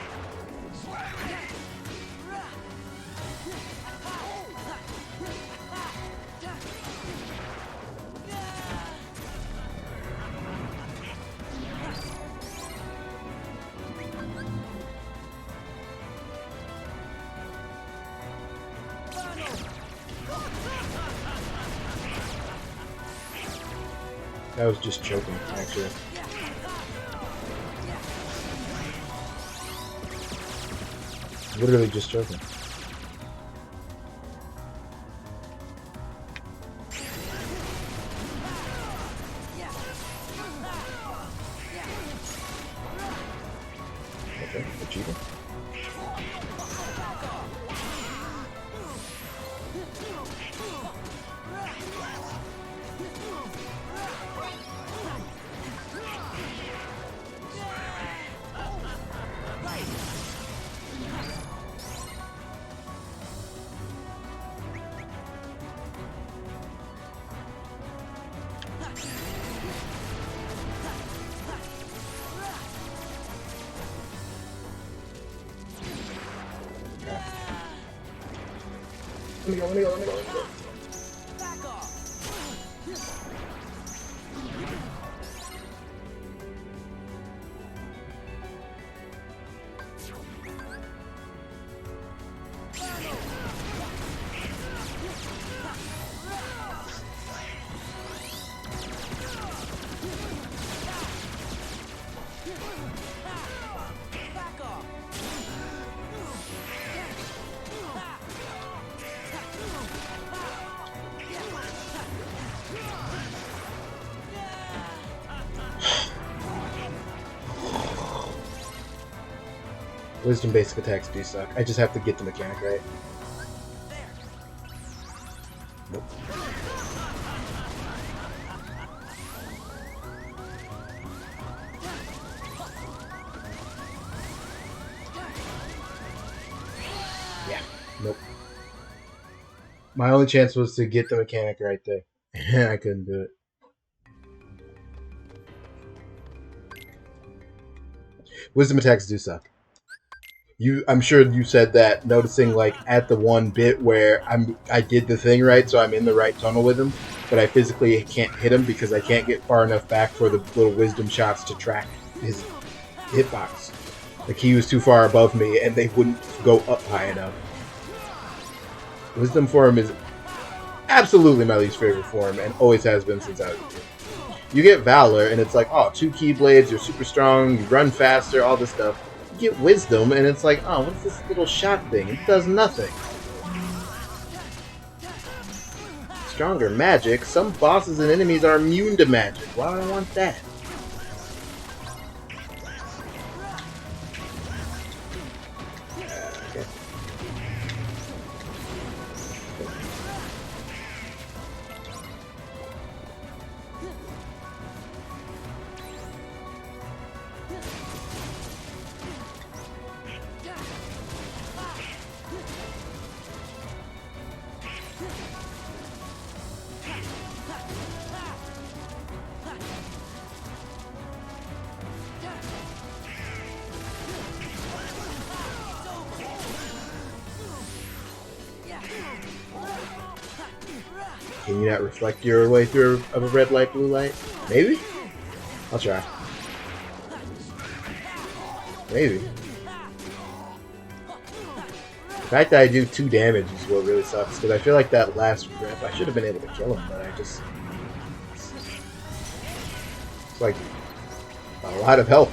That was just choking, actually. Literally just choking. Okay, achievement. Let me go. Wisdom basic attacks do suck. I just have to get the mechanic right. Nope. Yeah, nope. My only chance was to get the mechanic right there. I couldn't do it. Wisdom attacks do suck. I'm sure you said that, noticing like at the one bit where I did the thing right, so I'm in the right tunnel with him, but I physically can't hit him because I can't get far enough back for the little wisdom shots to track his hitbox. Like he was too far above me, and they wouldn't go up high enough. Wisdom form is absolutely my least favorite form, and always has been since I was a kid. You get Valor, and it's like, oh, 2 Keyblades, you're super strong, you run faster, all this stuff. You get Wisdom, and it's like, oh, what's this little shot thing? It does nothing. Stronger magic? Some bosses and enemies are immune to magic. Why would I want that? Can you not reflect your way through a red light, blue light? Maybe? I'll try. Maybe. The fact that I do 2 damage is what really sucks, because I feel like that last rip, I should have been able to kill him, but I just... It's like a lot of health.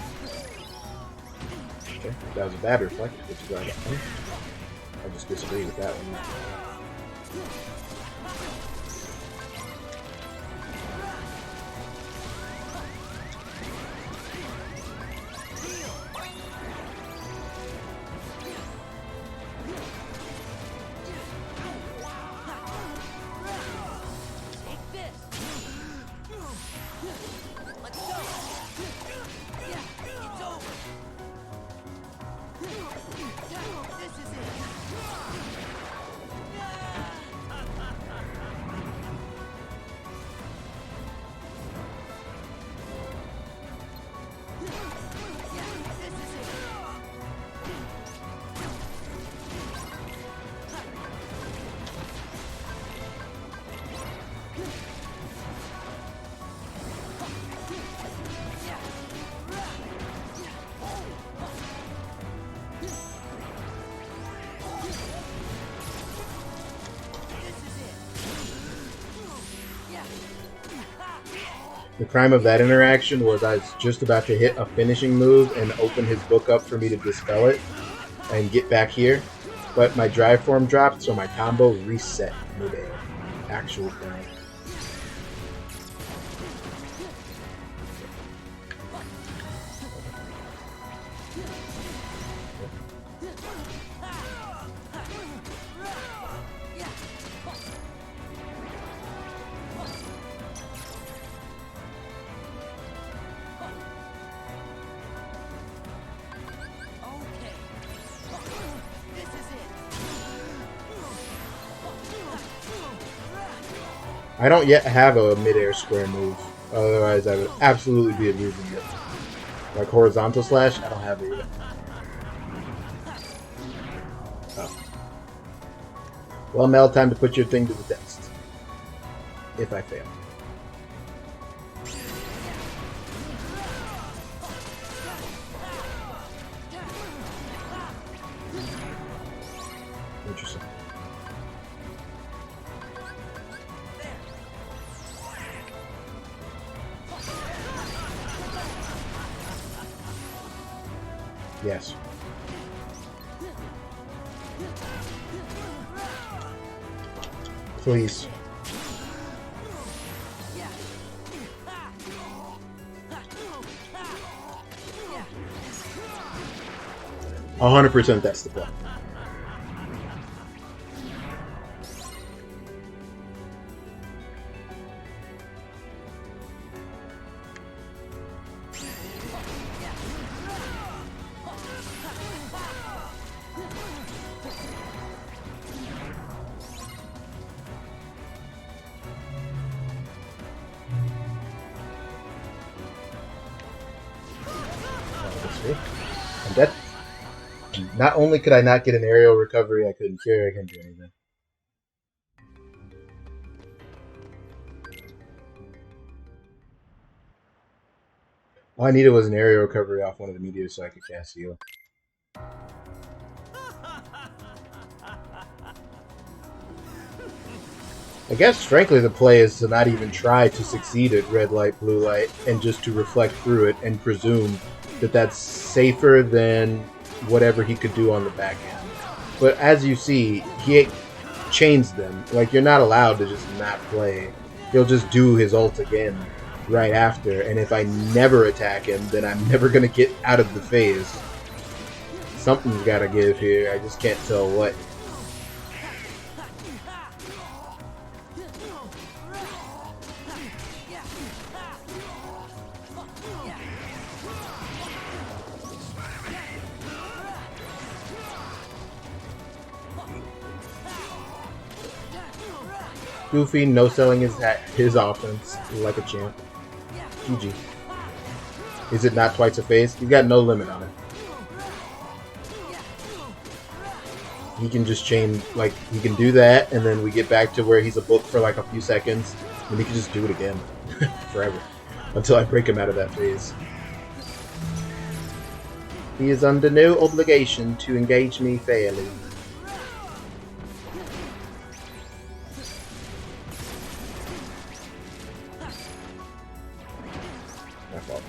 Okay, that was a bad reflect, which is why I got one. I just disagree with that one. The crime of that interaction was I was just about to hit a finishing move and open his book up for me to dispel it and get back here, but my drive form dropped, so my combo reset mid-air. Actual crime. I don't yet have a mid-air square move, otherwise I would absolutely be abusing it. Like horizontal slash, I don't have it yet. Oh. Well, Mel, time to put your thing to the test. If I fail. Interesting. Yes. Please. Yeah. 100% that's the play. And that, not only could I not get an aerial recovery, I couldn't cure, I couldn't do anything. All I needed was an aerial recovery off one of the meteors so I could cast heal. I guess, frankly, the play is to not even try to succeed at red light, blue light, and just to reflect through it and presume that that's safer than whatever he could do on the back end. But as you see, he chains them. Like, you're not allowed to just not play. He'll just do his ult again right after, and if I never attack him, then I'm never going to get out of the phase. Something's got to give here. I just can't tell what. Goofy no-selling his offense like a champ. GG. Is it not twice a phase? You've got no limit on it. he can just chain, like, he can do that, and then we get back to where he's a book for like a few seconds, and he can just do it again forever until I break him out of that phase. He is under no obligation to engage me fairly. My fault.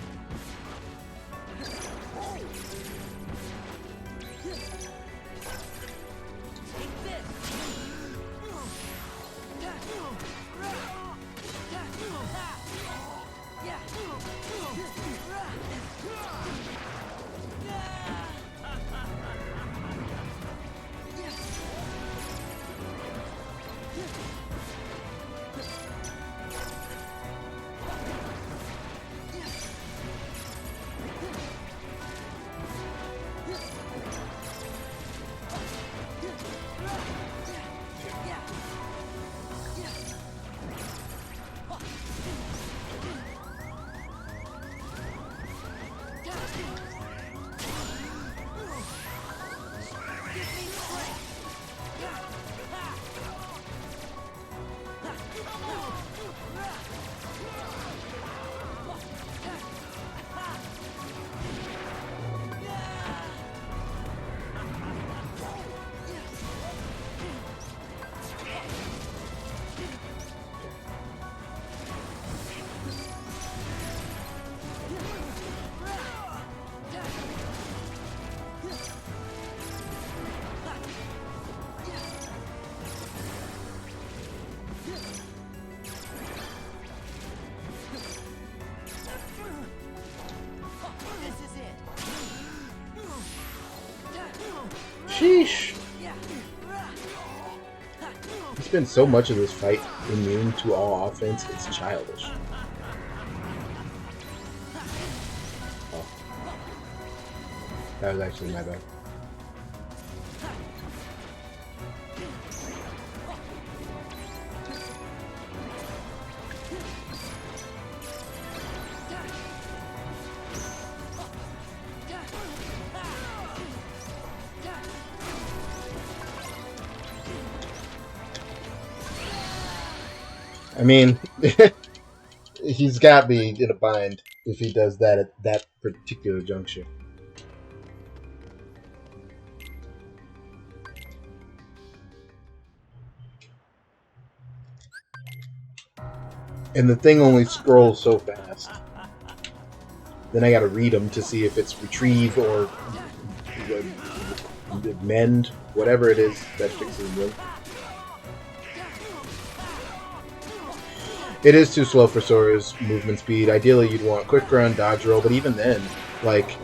Sheesh. He spends so much of this fight immune to all offense, it's childish. Oh. That was actually my bad. I mean, he's got me in a bind if he does that at that particular juncture. And the thing only scrolls so fast. Then I gotta read them to see if it's retrieve or mend, whatever it is that fixes them. It is too slow for Sora's movement speed. Ideally, you'd want quick run, dodge roll, but even then, like,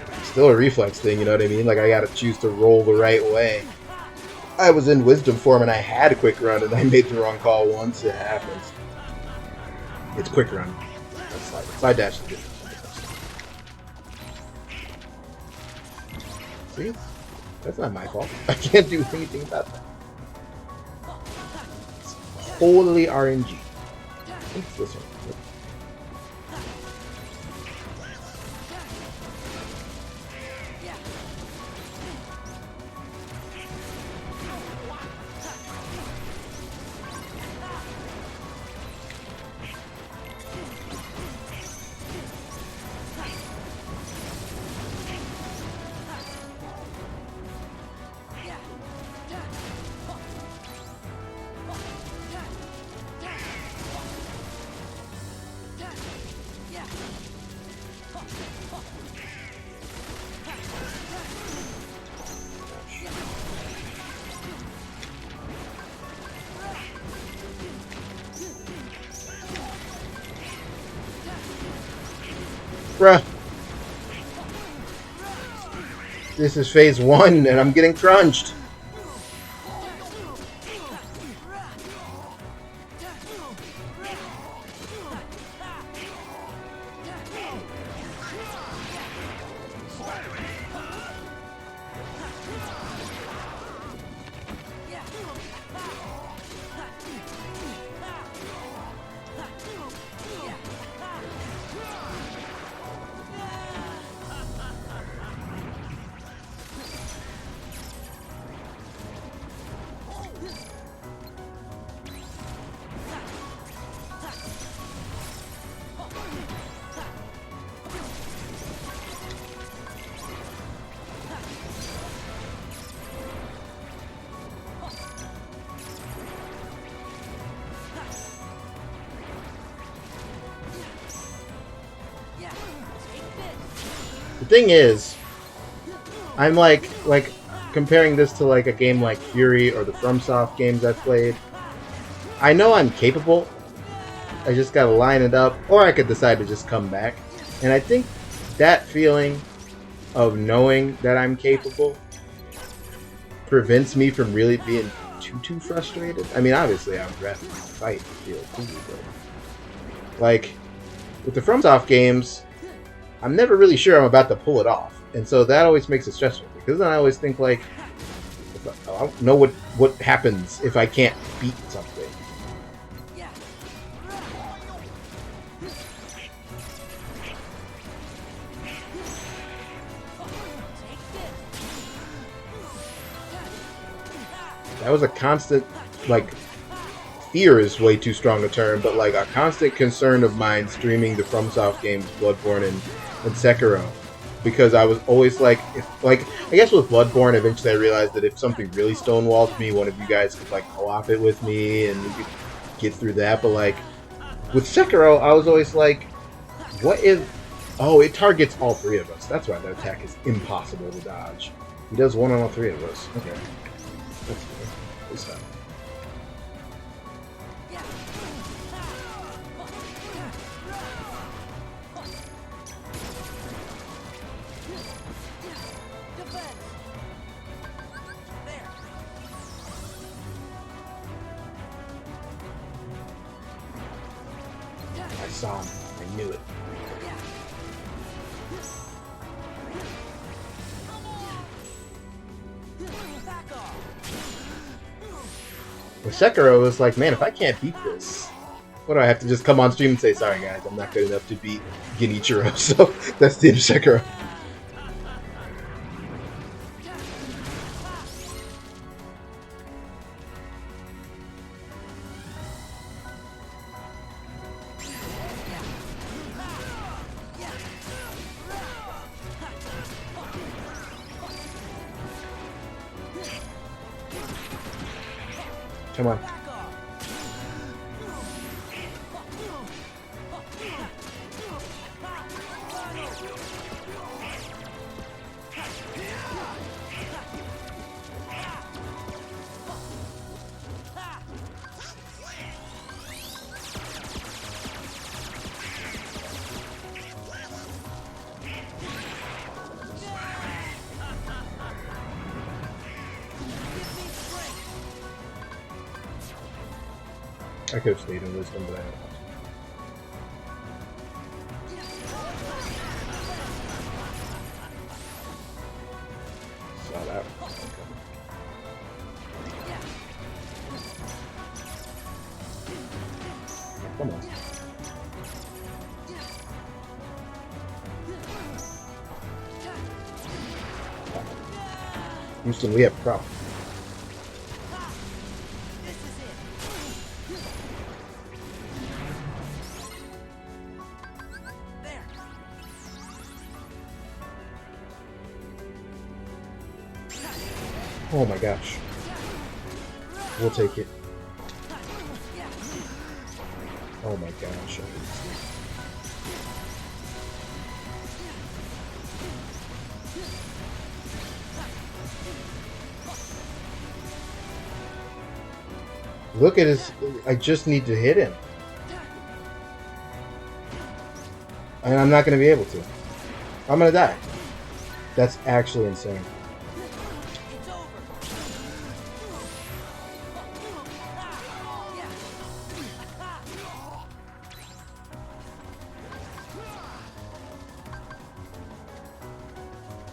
it's still a reflex thing, you know what I mean? Like, I gotta choose to roll the right way. I was in wisdom form and I had a quick run and I made the wrong call once. It happens. It's quick run. That's slide. Slide dash is good. See? That's not my fault. I can't do anything about that. It's totally RNG. It's this one. Bruh. This is phase 1 and I'm getting crunched. The thing is, I'm like comparing this to like a game like Fury or the FromSoft games I've played. I know I'm capable. I just gotta line it up, or I could decide to just come back. And I think that feeling of knowing that I'm capable prevents me from really being too frustrated. I mean, obviously, I would rather fight feel too, but like with the FromSoft games, I'm never really sure I'm about to pull it off, and so that always makes it stressful because then I always think like, I don't know what happens if I can't beat something. That was a constant, like, fear is way too strong a term, but like a constant concern of mine streaming the FromSoft games, Bloodborne and Sekiro, because I was always like, I guess with Bloodborne, eventually I realized that if something really stonewalled me, one of you guys could like co-op it with me and we could get through that. But like with Sekiro, I was always like, what if? Oh, it targets all three of us. That's why the attack is impossible to dodge. He does one on all three of us. Okay. That's good. This time. I saw him. I knew it. With Sekiro, it was like, man, if I can't beat this, what do I have to just come on stream and say, sorry guys, I'm not good enough to beat Genichiro, so that's the end of Sekiro. Come on. I could have stayed in Wisdom, but I don't want to. Saw that one. Okay. Come on. Houston, we have a problem. Oh my gosh. We'll take it. Oh my gosh. Look at his... I just need to hit him. And I'm not going to be able to. I'm going to die. That's actually insane.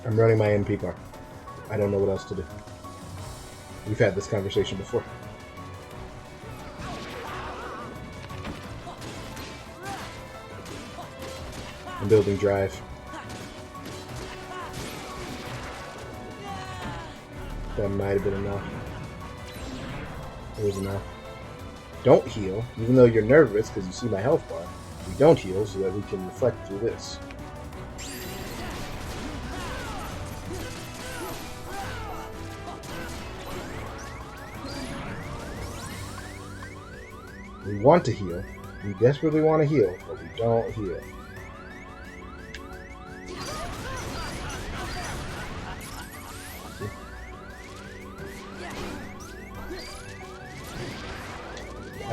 I'm running my MP bar. I don't know what else to do. We've had this conversation before. I'm building drive. That might have been enough. It was enough. Don't heal, even though you're nervous because you see my health bar. We don't heal so that we can reflect through this. We want to heal. We desperately want to heal, but we don't heal.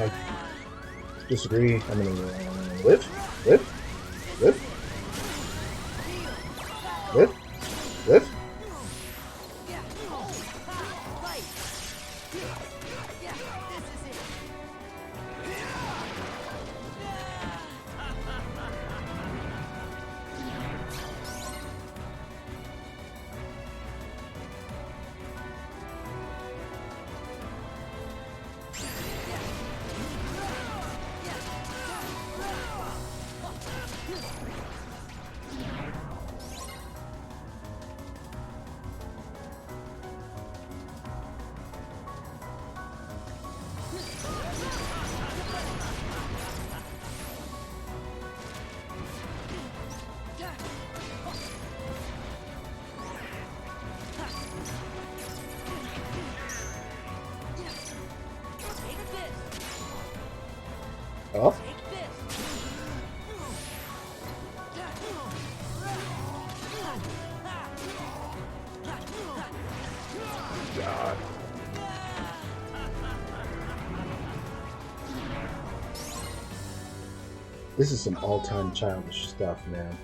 I disagree. I'm gonna live, live, live, live, live. Oh. God. This is some all-time childish stuff, man.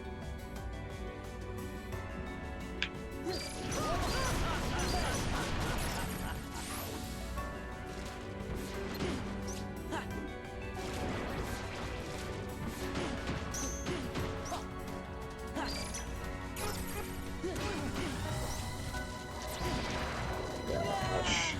Gosh.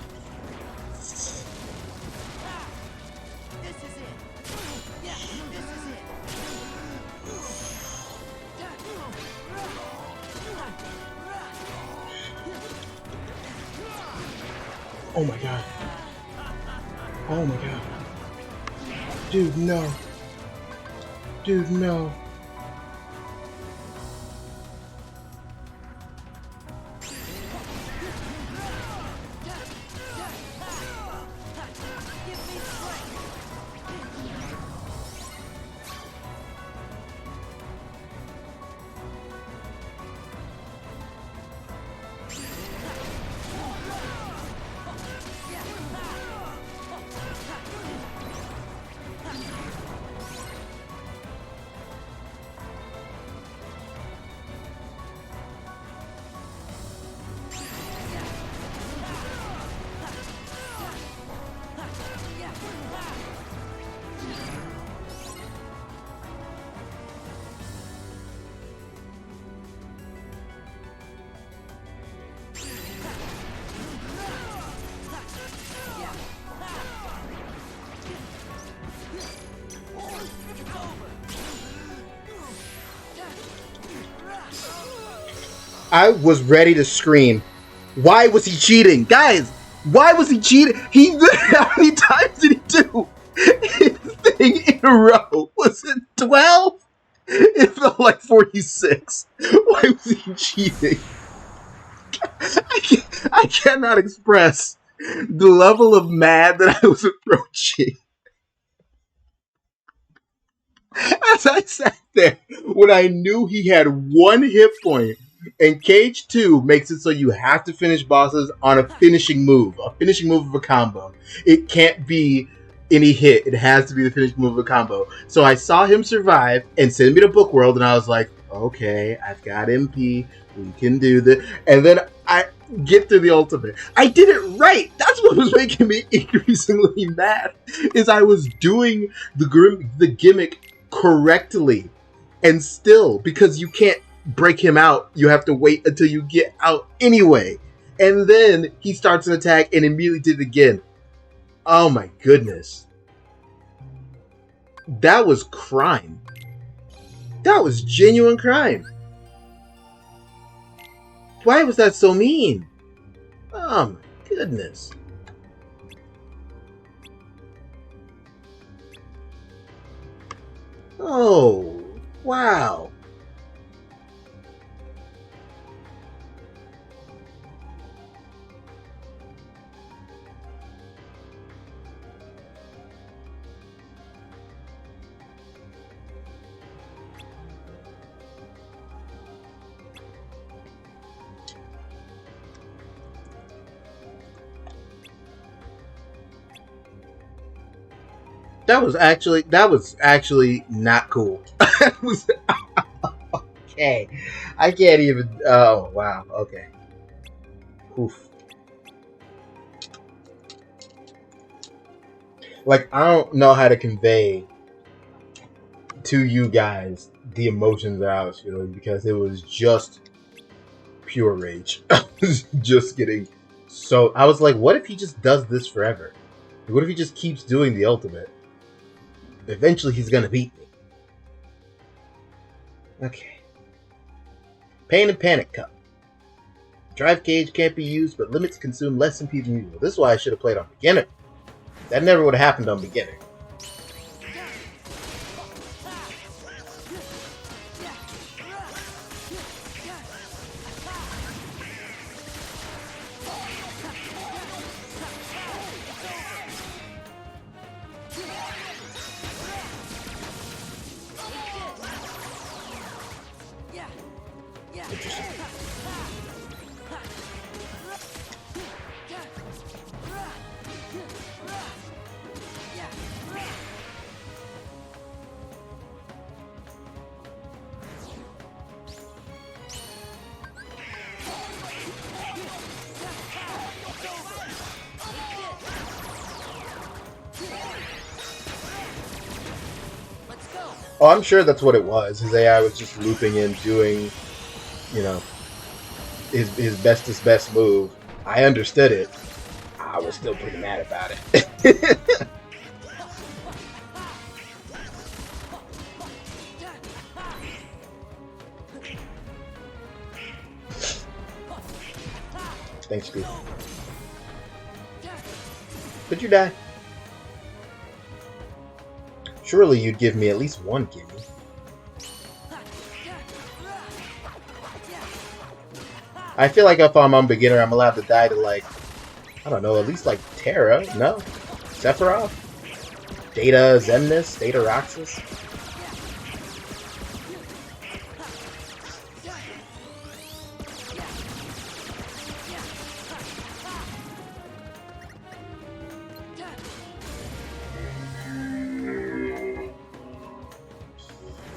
Oh my god. Oh my god. Dude, no. Dude, no. I was ready to scream. Why was he cheating? Guys, why was he cheating? How many times did he do his thing in a row? Was it 12? It felt like 46. Why was he cheating? I cannot express the level of mad that I was approaching. As I sat there, when I knew he had one hit point, and Cage 2 makes it so you have to finish bosses on a finishing move of a combo. It can't be any hit. It has to be the finishing move of a combo. So I saw him survive and send me to Book World, and I was like, okay, I've got MP. We can do this. And then I get to the ultimate. I did it right. That's what was making me increasingly mad, is I was doing the gimmick correctly, and still, because you can't break him out, you have to wait until you get out anyway, and then he starts an attack and immediately did it again. Oh my goodness, that was crime. That was genuine crime. Why was that so mean? Oh my goodness. Oh, wow. That was actually not cool. That was okay. I can't even. Oh wow. Okay. Oof. Like I don't know how to convey to you guys the emotions that I was feeling because it was just pure rage. I was just getting so. I was like, what if he just does this forever? What if he just keeps doing the ultimate? Eventually, he's gonna beat me. Okay. Pain and Panic Cup. Drive cage can't be used, but limits consume less MP than usual. This is why I should have played on beginner. That never would have happened on beginner. Interesting. Oh, I'm sure that's what it was. His AI was just looping in, doing, you know, his bestest best move. I understood it. I was still pretty mad about it. Thanks, Steve. Could you die? Surely you'd give me at least one gimme. I feel like if I'm on beginner, I'm allowed to die to, like, I don't know, at least like Terra, no? Sephiroth? Data Zemnis? Data Roxas?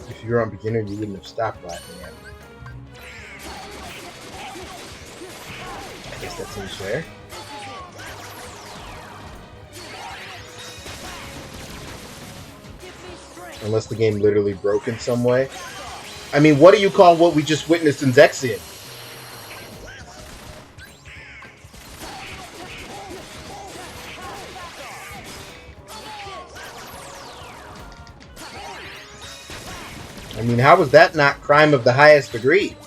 If you were on beginner, you wouldn't have stopped laughing at me. I guess that seems fair. Unless the game literally broke in some way. I mean, what do you call what we just witnessed in Zexion? I mean, how was that not crime of the highest degree?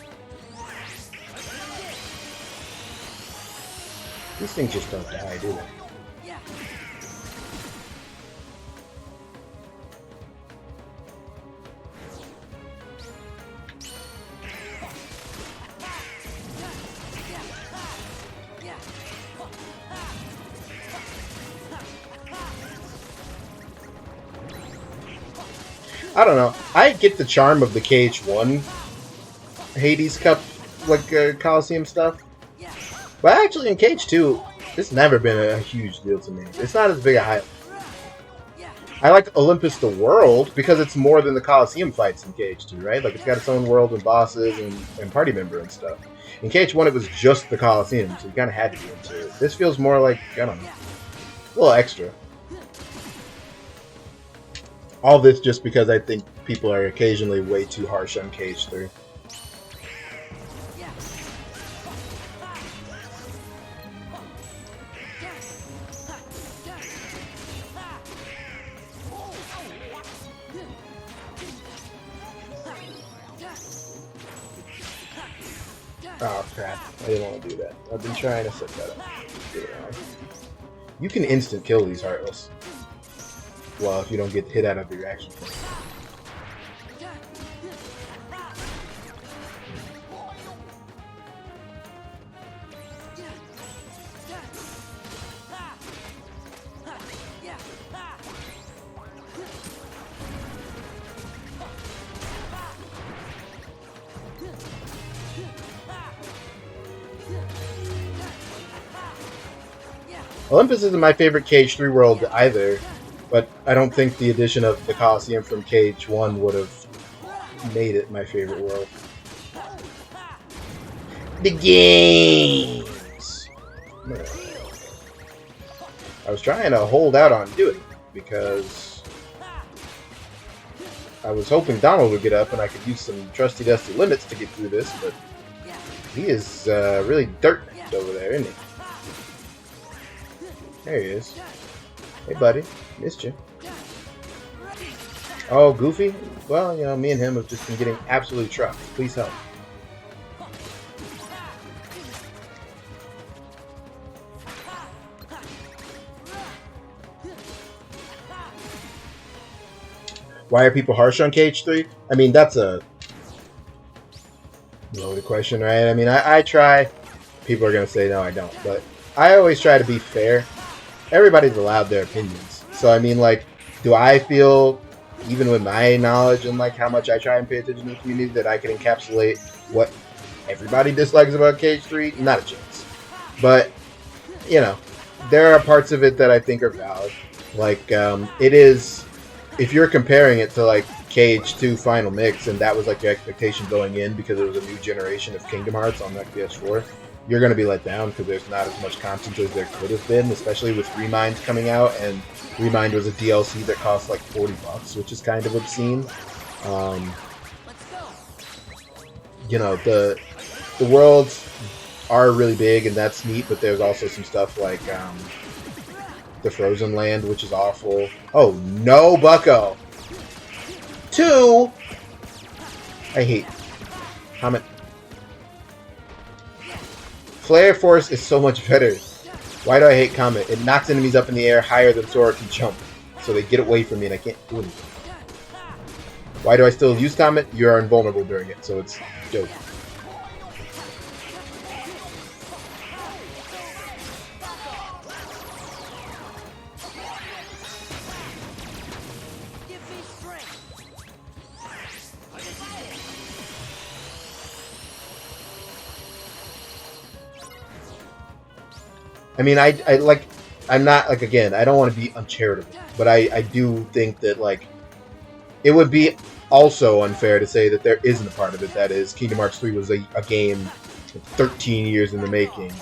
These things just don't die, do they? I don't know. I get the charm of the KH1 Hades Cup, like Coliseum stuff. But actually in KH2, it's never been a huge deal to me. It's not as big a hype. I like Olympus the World because it's more than the Coliseum fights in KH2, right? Like it's got its own world and bosses and party member and stuff. In KH1 it was just the Coliseum, so you kind of had to be into it. This feels more like, I don't know, a little extra. All this just because I think people are occasionally way too harsh on KH3. Oh crap, I didn't want to do that. I've been trying to set that up. You can instant kill these Heartless. Well, if you don't get hit out of the reaction point. Olympus isn't my favorite KH3 world either. But I don't think the addition of the Coliseum from KH1 would have made it my favorite world. The games! I was trying to hold out on doing it because I was hoping Donald would get up and I could use some trusty dusty limits to get through this, but he is really dirt over there, isn't he? There he is. Hey, buddy. Missed you. Oh, Goofy? Well, you know, me and him have just been getting absolutely trucked. Please help. Why are people harsh on KH3? I mean, that's a loaded question, right? I mean, I try. People are going to say, no, I don't. But I always try to be fair. Everybody's allowed their opinions. So, I mean, like, do I feel, even with my knowledge and, like, how much I try and pay attention to the community, that I can encapsulate what everybody dislikes about KH3? Not a chance. But, you know, there are parts of it that I think are valid. Like, it is... If you're comparing it to, like, KH2 Final Mix, and that was, like, your expectation going in because it was a new generation of Kingdom Hearts on, like, PS4, you're going to be let down because there's not as much content as there could have been, especially with Remind coming out, and Remind was a DLC that cost, like, $40, which is kind of obscene. You know, the worlds are really big, and that's neat, but there's also some stuff like, the Frozen Land, which is awful. Oh, no, Bucko! 2! I hate Comet. Flare Force is so much better. Why do I hate Comet? It knocks enemies up in the air higher than Sora can jump. So they get away from me and I can't do anything. Why do I still use Comet? You are invulnerable during it, so it's dope. I mean, I'm not, like, again, I don't want to be uncharitable, but I do think that, like, it would be also unfair to say that there isn't a part of it that is Kingdom Hearts 3 was a game 13 years in the making,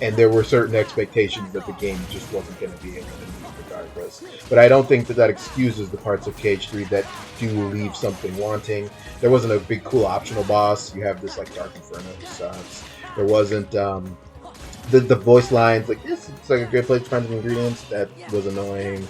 and there were certain expectations that the game just wasn't going to be able to meet regardless. But I don't think that that excuses the parts of KH3 that do leave something wanting. There wasn't a big, cool optional boss. You have this, like, Dark Inferno who sucks. There wasn't, the voice lines, like, this it's like a great place to find some ingredients. That was annoying.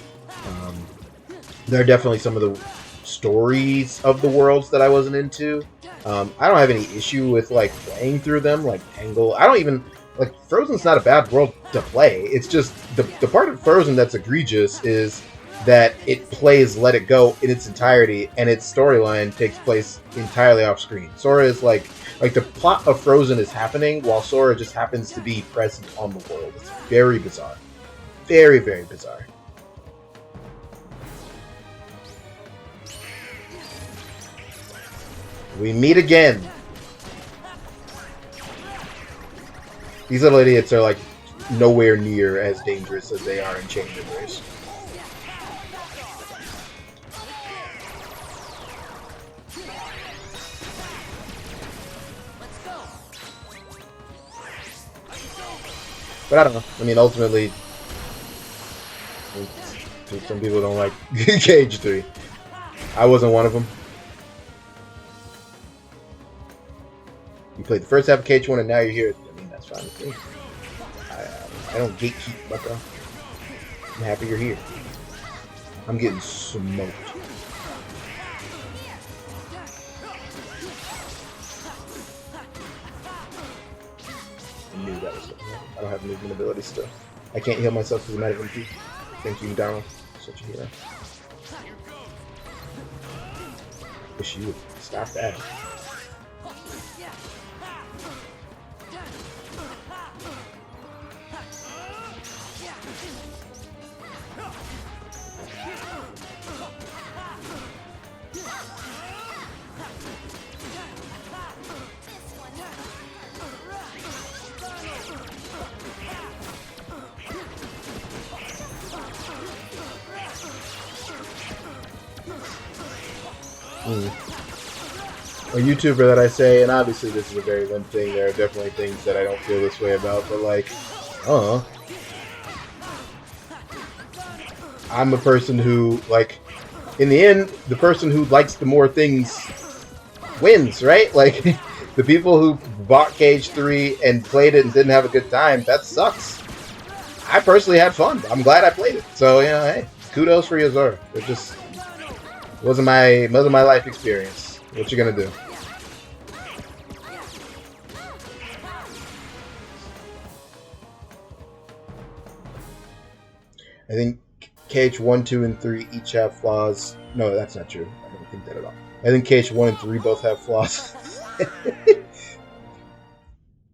There are definitely some of the stories of the worlds that I wasn't into. I don't have any issue with, like, playing through them, like Tangle. I don't even, like, Frozen's not a bad world to play. It's just, the part of Frozen that's egregious is that it plays Let It Go in its entirety, and its storyline takes place entirely off screen. Sora is, like, the plot of Frozen is happening while Sora just happens to be present on the world. It's very bizarre. Very, very bizarre. We meet again. These little idiots are, like, nowhere near as dangerous as they are in Chain Embrace. But I don't know. I mean, ultimately, some people don't like KH3. I wasn't one of them. You played the first half of KH1 and now you're here. I mean, that's fine with me. I don't gatekeep, Bucko. I'm happy you're here. I'm getting smoked. I knew that was something. I don't have movement ability still. I can't heal myself because I'm out of MP. Thank you, Donald. Such a hero. Wish you would stop that. a YouTuber that I say, and obviously this is a very limp thing, there are definitely things that I don't feel this way about, but like, I don't know. I'm a person who, like, in the end, the person who likes the more things wins, right? Like, the people who bought Cage 3 and played it and didn't have a good time, that sucks. I personally had fun. I'm glad I played it. So, you know, hey, kudos for Yozora. It just wasn't my life experience. What you gonna do? I think Cage 1, 2, and 3 each have flaws. No, that's not true. I don't think that at all. I think Cage 1 and 3 both have flaws.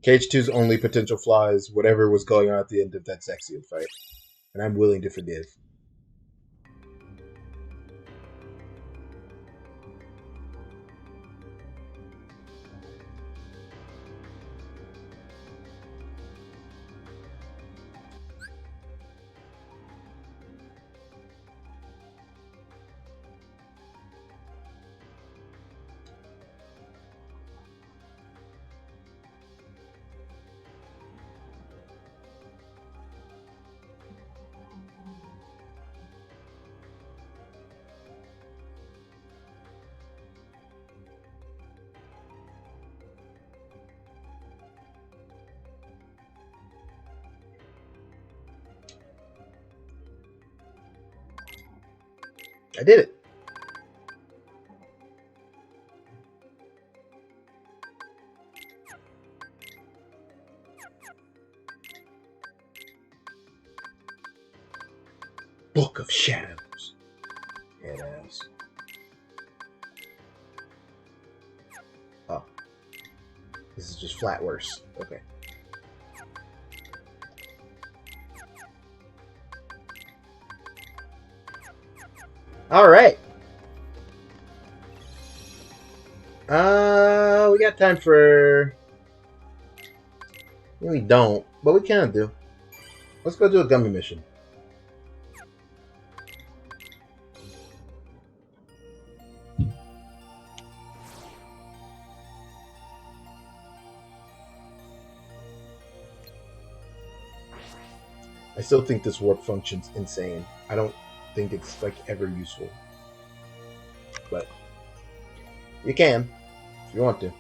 Cage 2's only potential flaw is whatever was going on at the end of that Zexion fight. And I'm willing to forgive. I did it. Book of Shadows. Head ass. Oh. This is just flat worse. Okay. Alright. We got time for... We don't, but we can do. Let's go do a gummy mission. I still think this warp function's insane. I don't think it's like ever useful. But you can if you want to.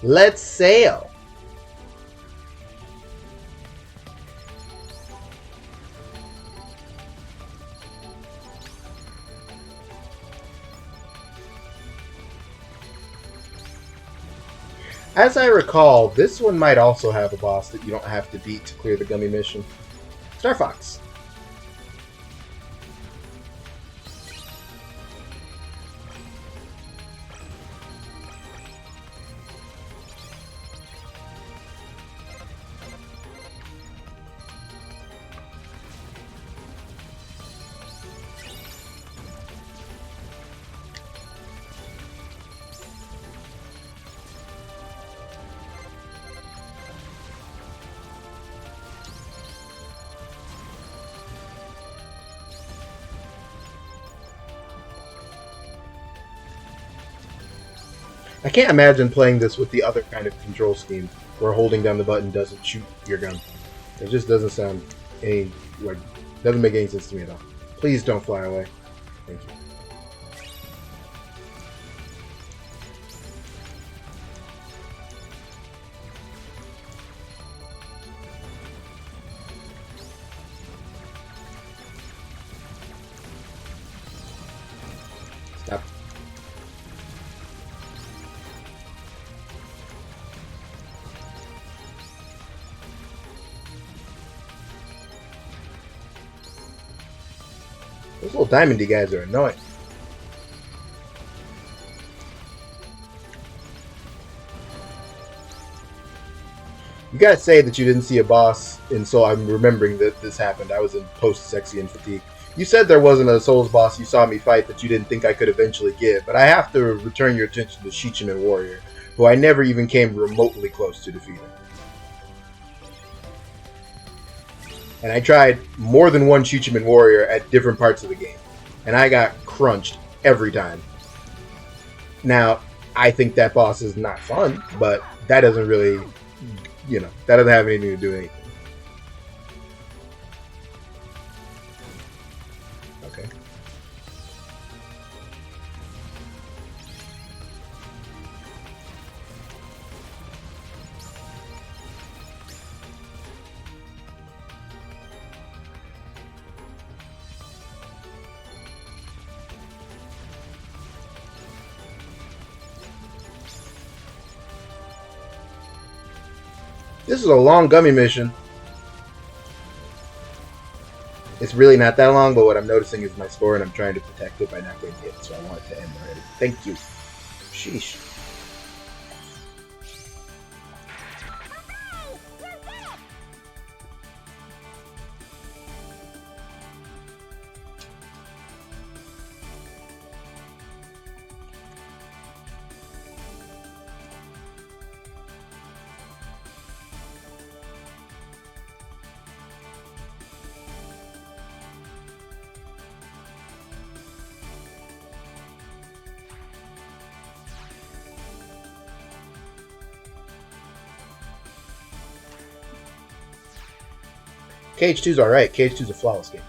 Let's sail. As I recall, this one might also have a boss that you don't have to beat to clear the gummy mission. Star Fox. I can't imagine playing this with the other kind of control scheme where holding down the button doesn't shoot your gun. It just doesn't sound any like doesn't make any sense to me at all. Please don't fly away. Thank you. Stop. Those little diamondy guys are annoying. You guys say that you didn't see a boss, and so I'm remembering that this happened. I was in post-Zexion fatigue. You said there wasn't a Souls boss you saw me fight that you didn't think I could eventually get, but I have to return your attention to Shichiman Warrior, who I never even came remotely close to defeating. And I tried more than one Shichiman Warrior at different parts of the game, and I got crunched every time. Now, I think that boss is not fun, but that doesn't really, that doesn't have anything to do with anything. Okay. This is a long gummy mission. It's really not that long, but what I'm noticing is my score, and I'm trying to protect it by not getting hit, so I want it to end already. Thank you. Sheesh. KH2's alright. KH2's a flawless game.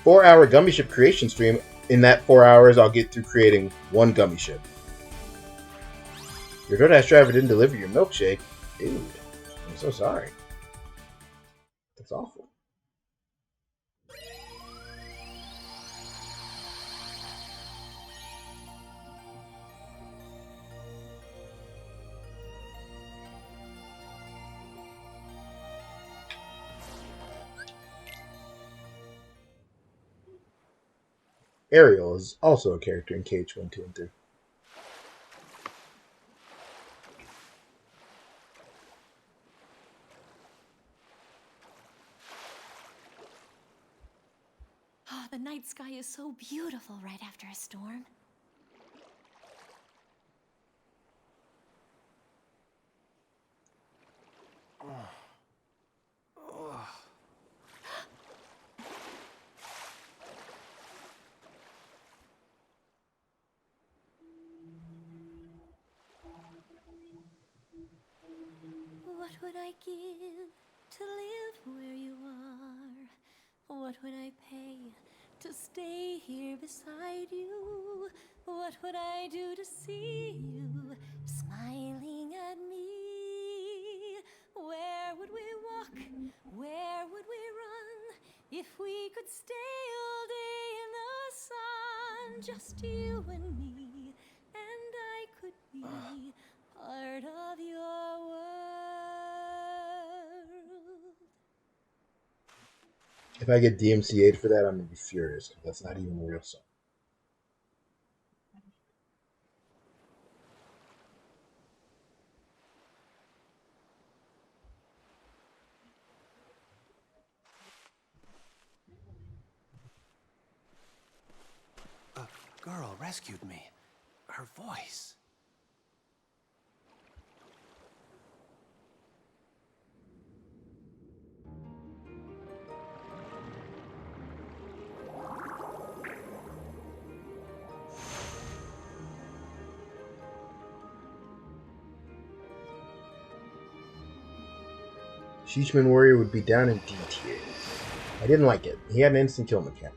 4-hour gummy ship creation stream. In that 4 hours, I'll get through creating one gummy ship. Your DoorDash driver didn't deliver your milkshake. Dude, I'm so sorry. That's awful. Ariel is also a character in KH1, 2, and 3. Oh, the night sky is so beautiful right after a storm. What would I give to live where you are? What would I pay to stay here beside you? What would I do to see you smiling at me? Where would we walk? Where would we run? If we could stay all day in the sun, just you and me, and I could be part of your world. If I get DMCA'd for that, I'm going to be furious, because that's not even a real song. A girl rescued me. Her voice. Sheechman Warrior would be down in D tier. I didn't like it. He had an instant kill mechanic.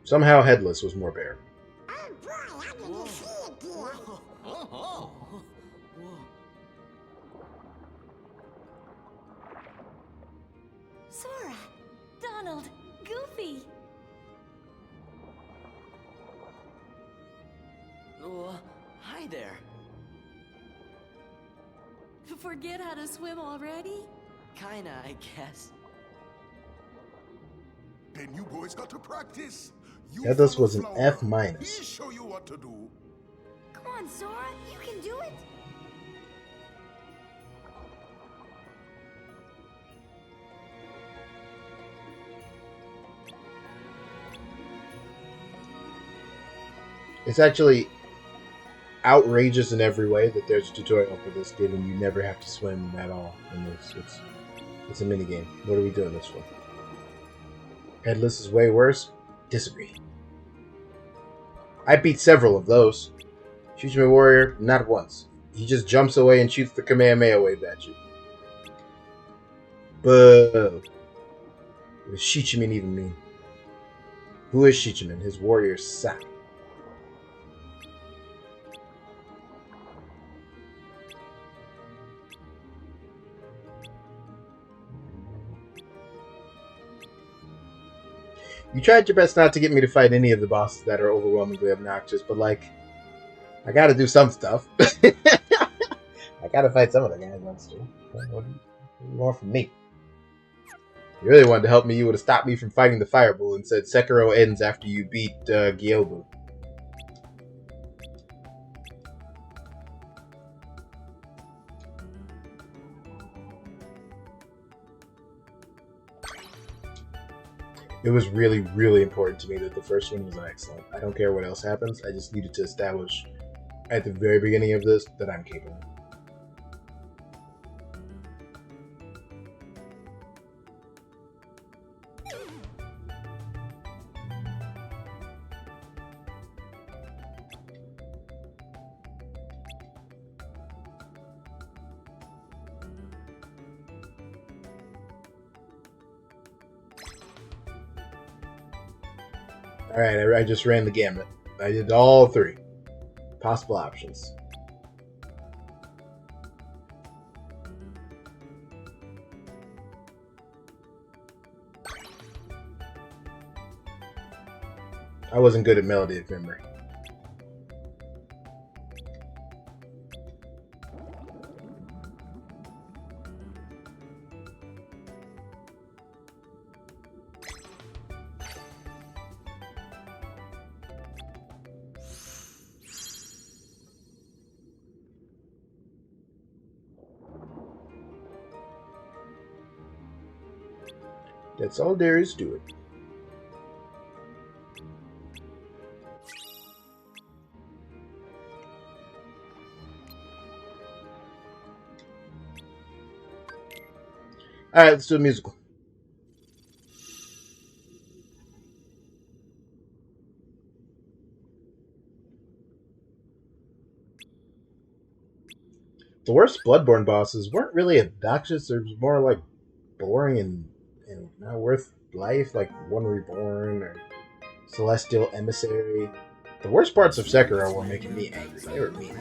Somehow Headless was more bearable. Oh boy, I didn't see it, dear. Oh, Sora, Donald, Goofy. Hi there. Forget how to swim already? Kinda, I guess. Then you boys got to practice. You Headless follow was an Flower. F minus. He'll show you what to do. Come on, Sora, you can do it. It's actually outrageous in every way that there's a tutorial for this, given you never have to swim at all in this. It's a minigame. What are we doing this for? Headless is way worse? Disagree. I beat several of those. Sheechman Warrior, not once. He just jumps away and shoots the Kamehameha wave at you. Boo. What does Sheechman even mean? Who is Sheechman? His warrior sack. You tried your best not to get me to fight any of the bosses that are overwhelmingly obnoxious, but like, I gotta do some stuff. I gotta fight some of the guys on stream. What do you want from me? If you really wanted to help me, you would have stopped me from fighting the Firebull and said Sekiro ends after you beat Gyobu. It was really, really important to me that the first one was excellent. I don't care what else happens. I just needed to establish at the very beginning of this that I'm capable. Alright, I just ran the gamut. I did all three possible options. I wasn't good at melody of memory. That's all there is to it. Alright, let's do a musical. The worst Bloodborne bosses weren't really obnoxious, they were more like boring and not worth life, like One Reborn or Celestial Emissary. The worst parts of Sekiro were making me angry. They were mean.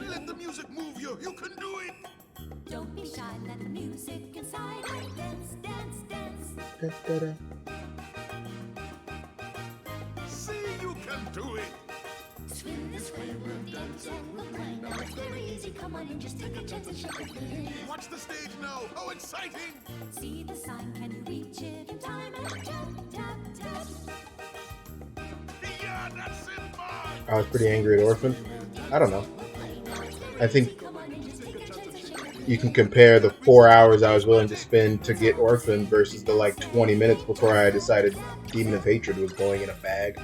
Let the music move you. You can do it. Don't be shy, let the music inside. Dance, dance, dance. Da-da-da. See, you can do it. Swim this way, we'll dance and we'll play. Now it's very easy, come on and just take a chance and shake a thing. Watch the stage now. How exciting. See the sign, can you reach it in time? And tap, tap, tap. Yeah, that's it, man. I was pretty angry at Orphan. I don't know. I think you can compare the 4 hours I was willing to spend to get Orphan versus the like 20 minutes before I decided Demon of Hatred was going in a bag.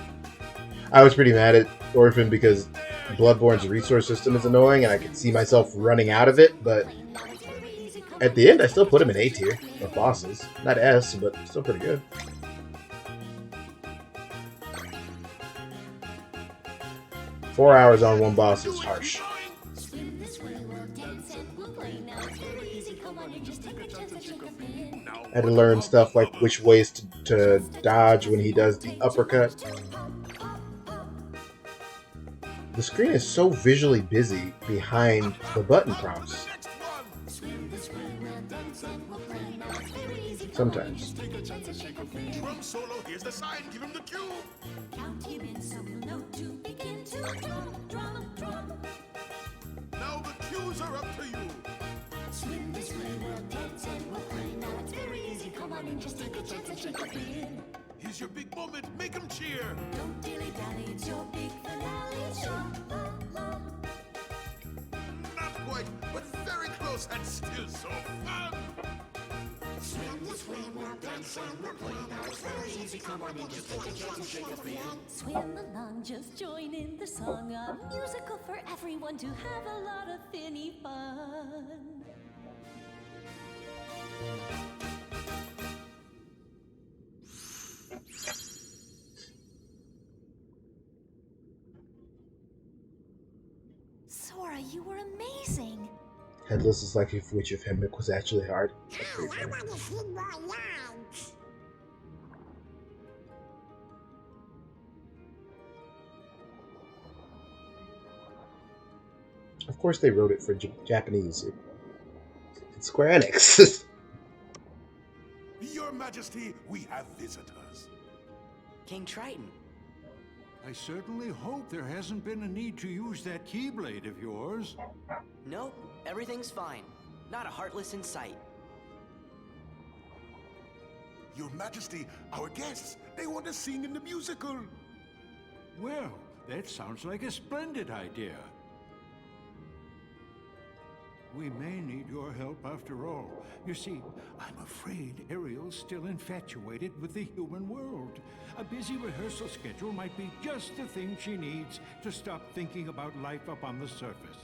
I was pretty mad at Orphan because Bloodborne's resource system is annoying and I could see myself running out of it, but at the end I still put him in A tier of bosses. Not S, but still pretty good. "4 hours on one boss is harsh. Swim this way, we'll dance and we'll I had to learn stuff like which ways to dodge when he does the uppercut. The screen is so visually busy behind the button prompts. Sometimes. Drum solo, here's the sign, give him the cue. Count him in so you'll know to begin to drum. Now the cues are up to you. Swim this way, we'll dance and we'll play. Now it's very easy, come on in, just take a chance and shake a fin. Here's your big moment, make him cheer. Don't dilly-dally, it's your big finale. Sha-la-la. Not quite, but very close and still so fun. Swim this way, we'll dance and we'll play. Now it's very easy, come on in, just take a chance and shake a fin. Swim along, just join in the song. A musical for everyone to have a lot of finny fun. Sora, you were amazing. Headless is like if which of Hemwick was actually hard. I want to see more lines. Of course they wrote it for Japanese. It's Square Enix. Your Majesty, we have visitors. King Triton. I certainly hope there hasn't been a need to use that keyblade of yours. Nope, everything's fine. Not a Heartless in sight. Your Majesty, our guests, they want to sing in the musical. Well, that sounds like a splendid idea. We may need your help after all. You see, I'm afraid Ariel's still infatuated with the human world. A busy rehearsal schedule might be just the thing she needs to stop thinking about life up on the surface.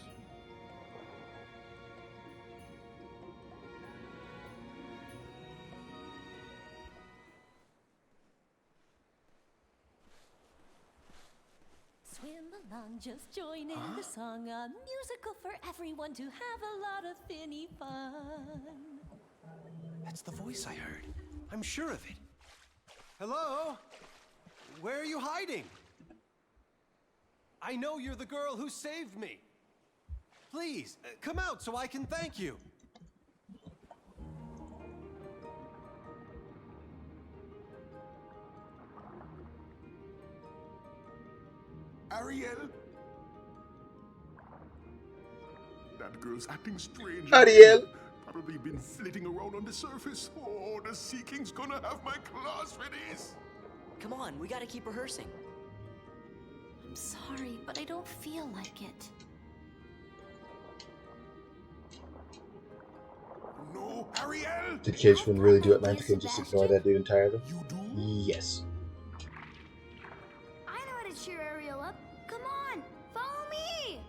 Swim along, just join in the song. A musical for everyone to have a lot of finny fun. That's the voice I heard. I'm sure of it. Hello? Where are you hiding? I know you're the girl who saved me. Please, come out so I can thank you. Ariel? That girl's acting strange. Ariel! Probably been flitting around on the surface. Oh, the Sea King's gonna have my claws for this. Come on, we gotta keep rehearsing. I'm sorry, but I don't feel like it. No, Ariel! Did Cageman really do Atlantic and just ignore that dude entirely? You do? Yes. I know how to cheer Ariel up. Come on, follow me.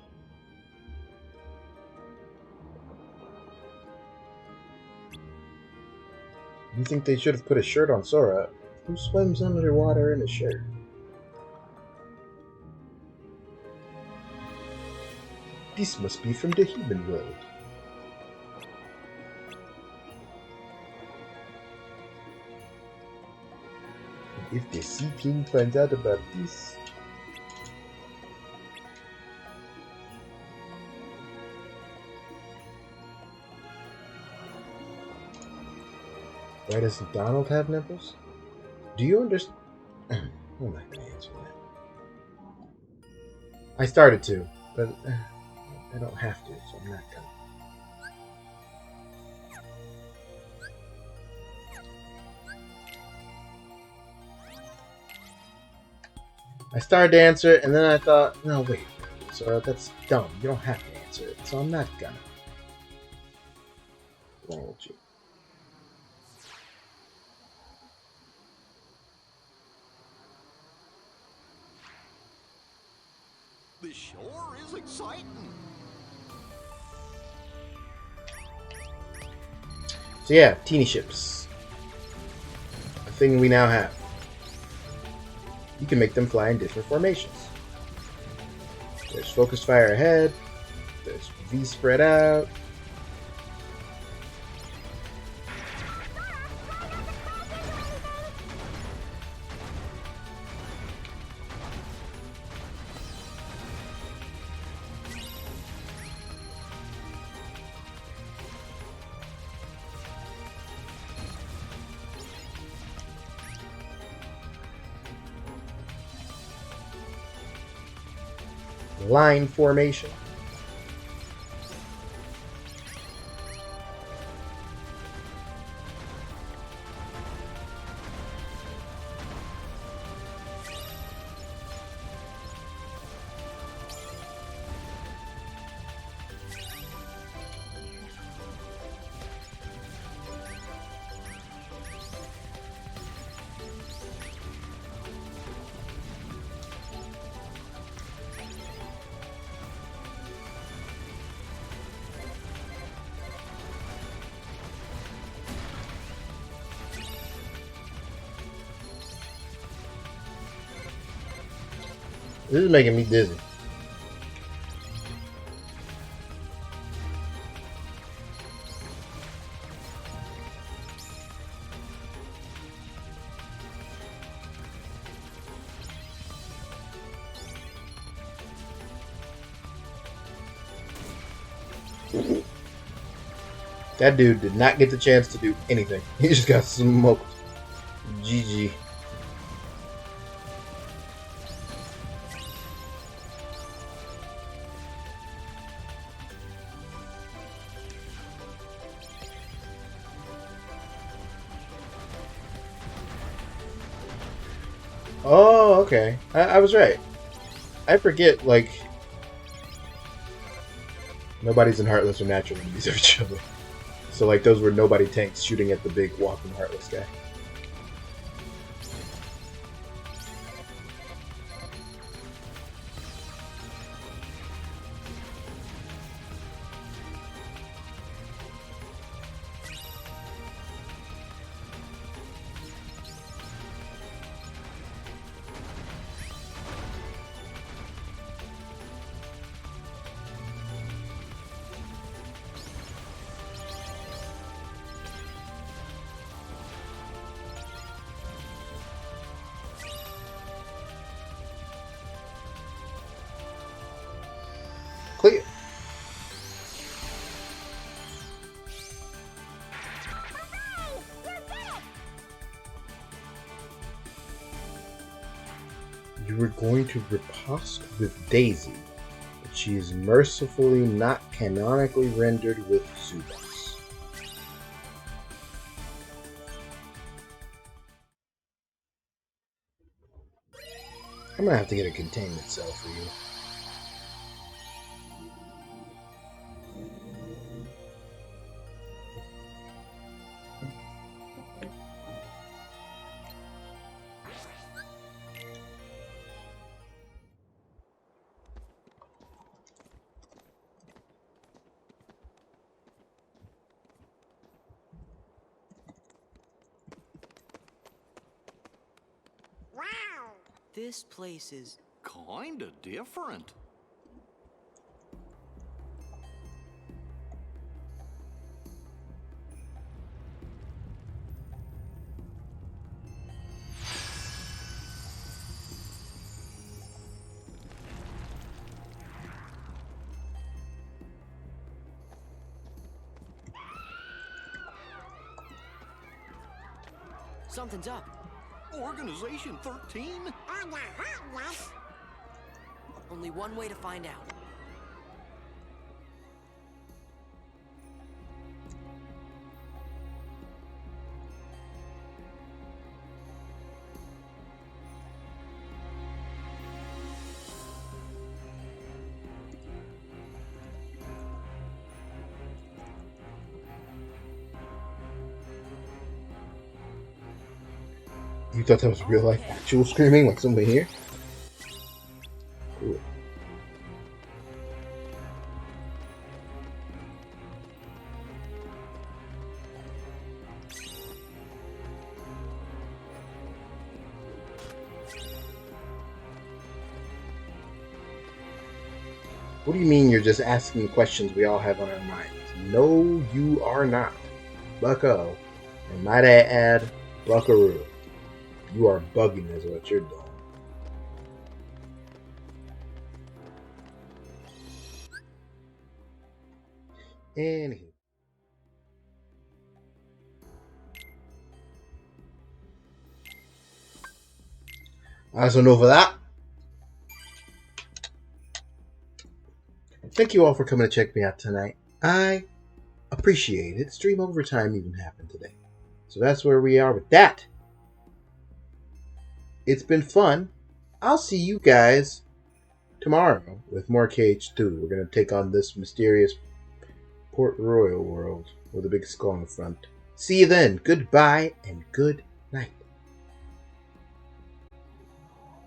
You think they should have put a shirt on Sora? Who swims underwater in a shirt? This must be from the human world. If the Sea King finds out about this... Why doesn't Donald have nipples? Do you understand? I'm not going to answer that. I started to, but I don't have to, so I'm not going to. I started to answer it, and then I thought, no, wait, so that's dumb. You don't have to answer it, so I'm not gonna. What's wrong with you? This sure is exciting. So yeah, teeny ships. A thing we now have. You can make them fly in different formations. There's focused fire ahead. There's V spread out. line formation. This is making me dizzy. That dude did not get the chance to do anything. He just got smoked. GG. Oh, okay. I was right. I forget, like, nobody's in Heartless or natural enemies of each other. So, like, those were nobody tanks shooting at the big walking Heartless guy. Clear. You were going to riposte with Daisy, but she is mercifully not canonically rendered with Zubas. I'm gonna have to get a containment cell for you. This place is Kinda different. something's up. Organization 13? Only one way to find out. You thought that was real life actual screaming like somebody here? Cool. What do you mean you're just asking questions we all have on our minds? No, you are not. Bucko. And might I add, buckaroo. You are bugging is what you're doing. Anywho. That's enough of that. Thank you all for coming to check me out tonight. I appreciate it. Stream overtime even happened today. So that's where we are with that. It's been fun. I'll see you guys tomorrow with more KH2. We're going to take on this mysterious Port Royal world with a big skull in the front. See you then. Goodbye and good night.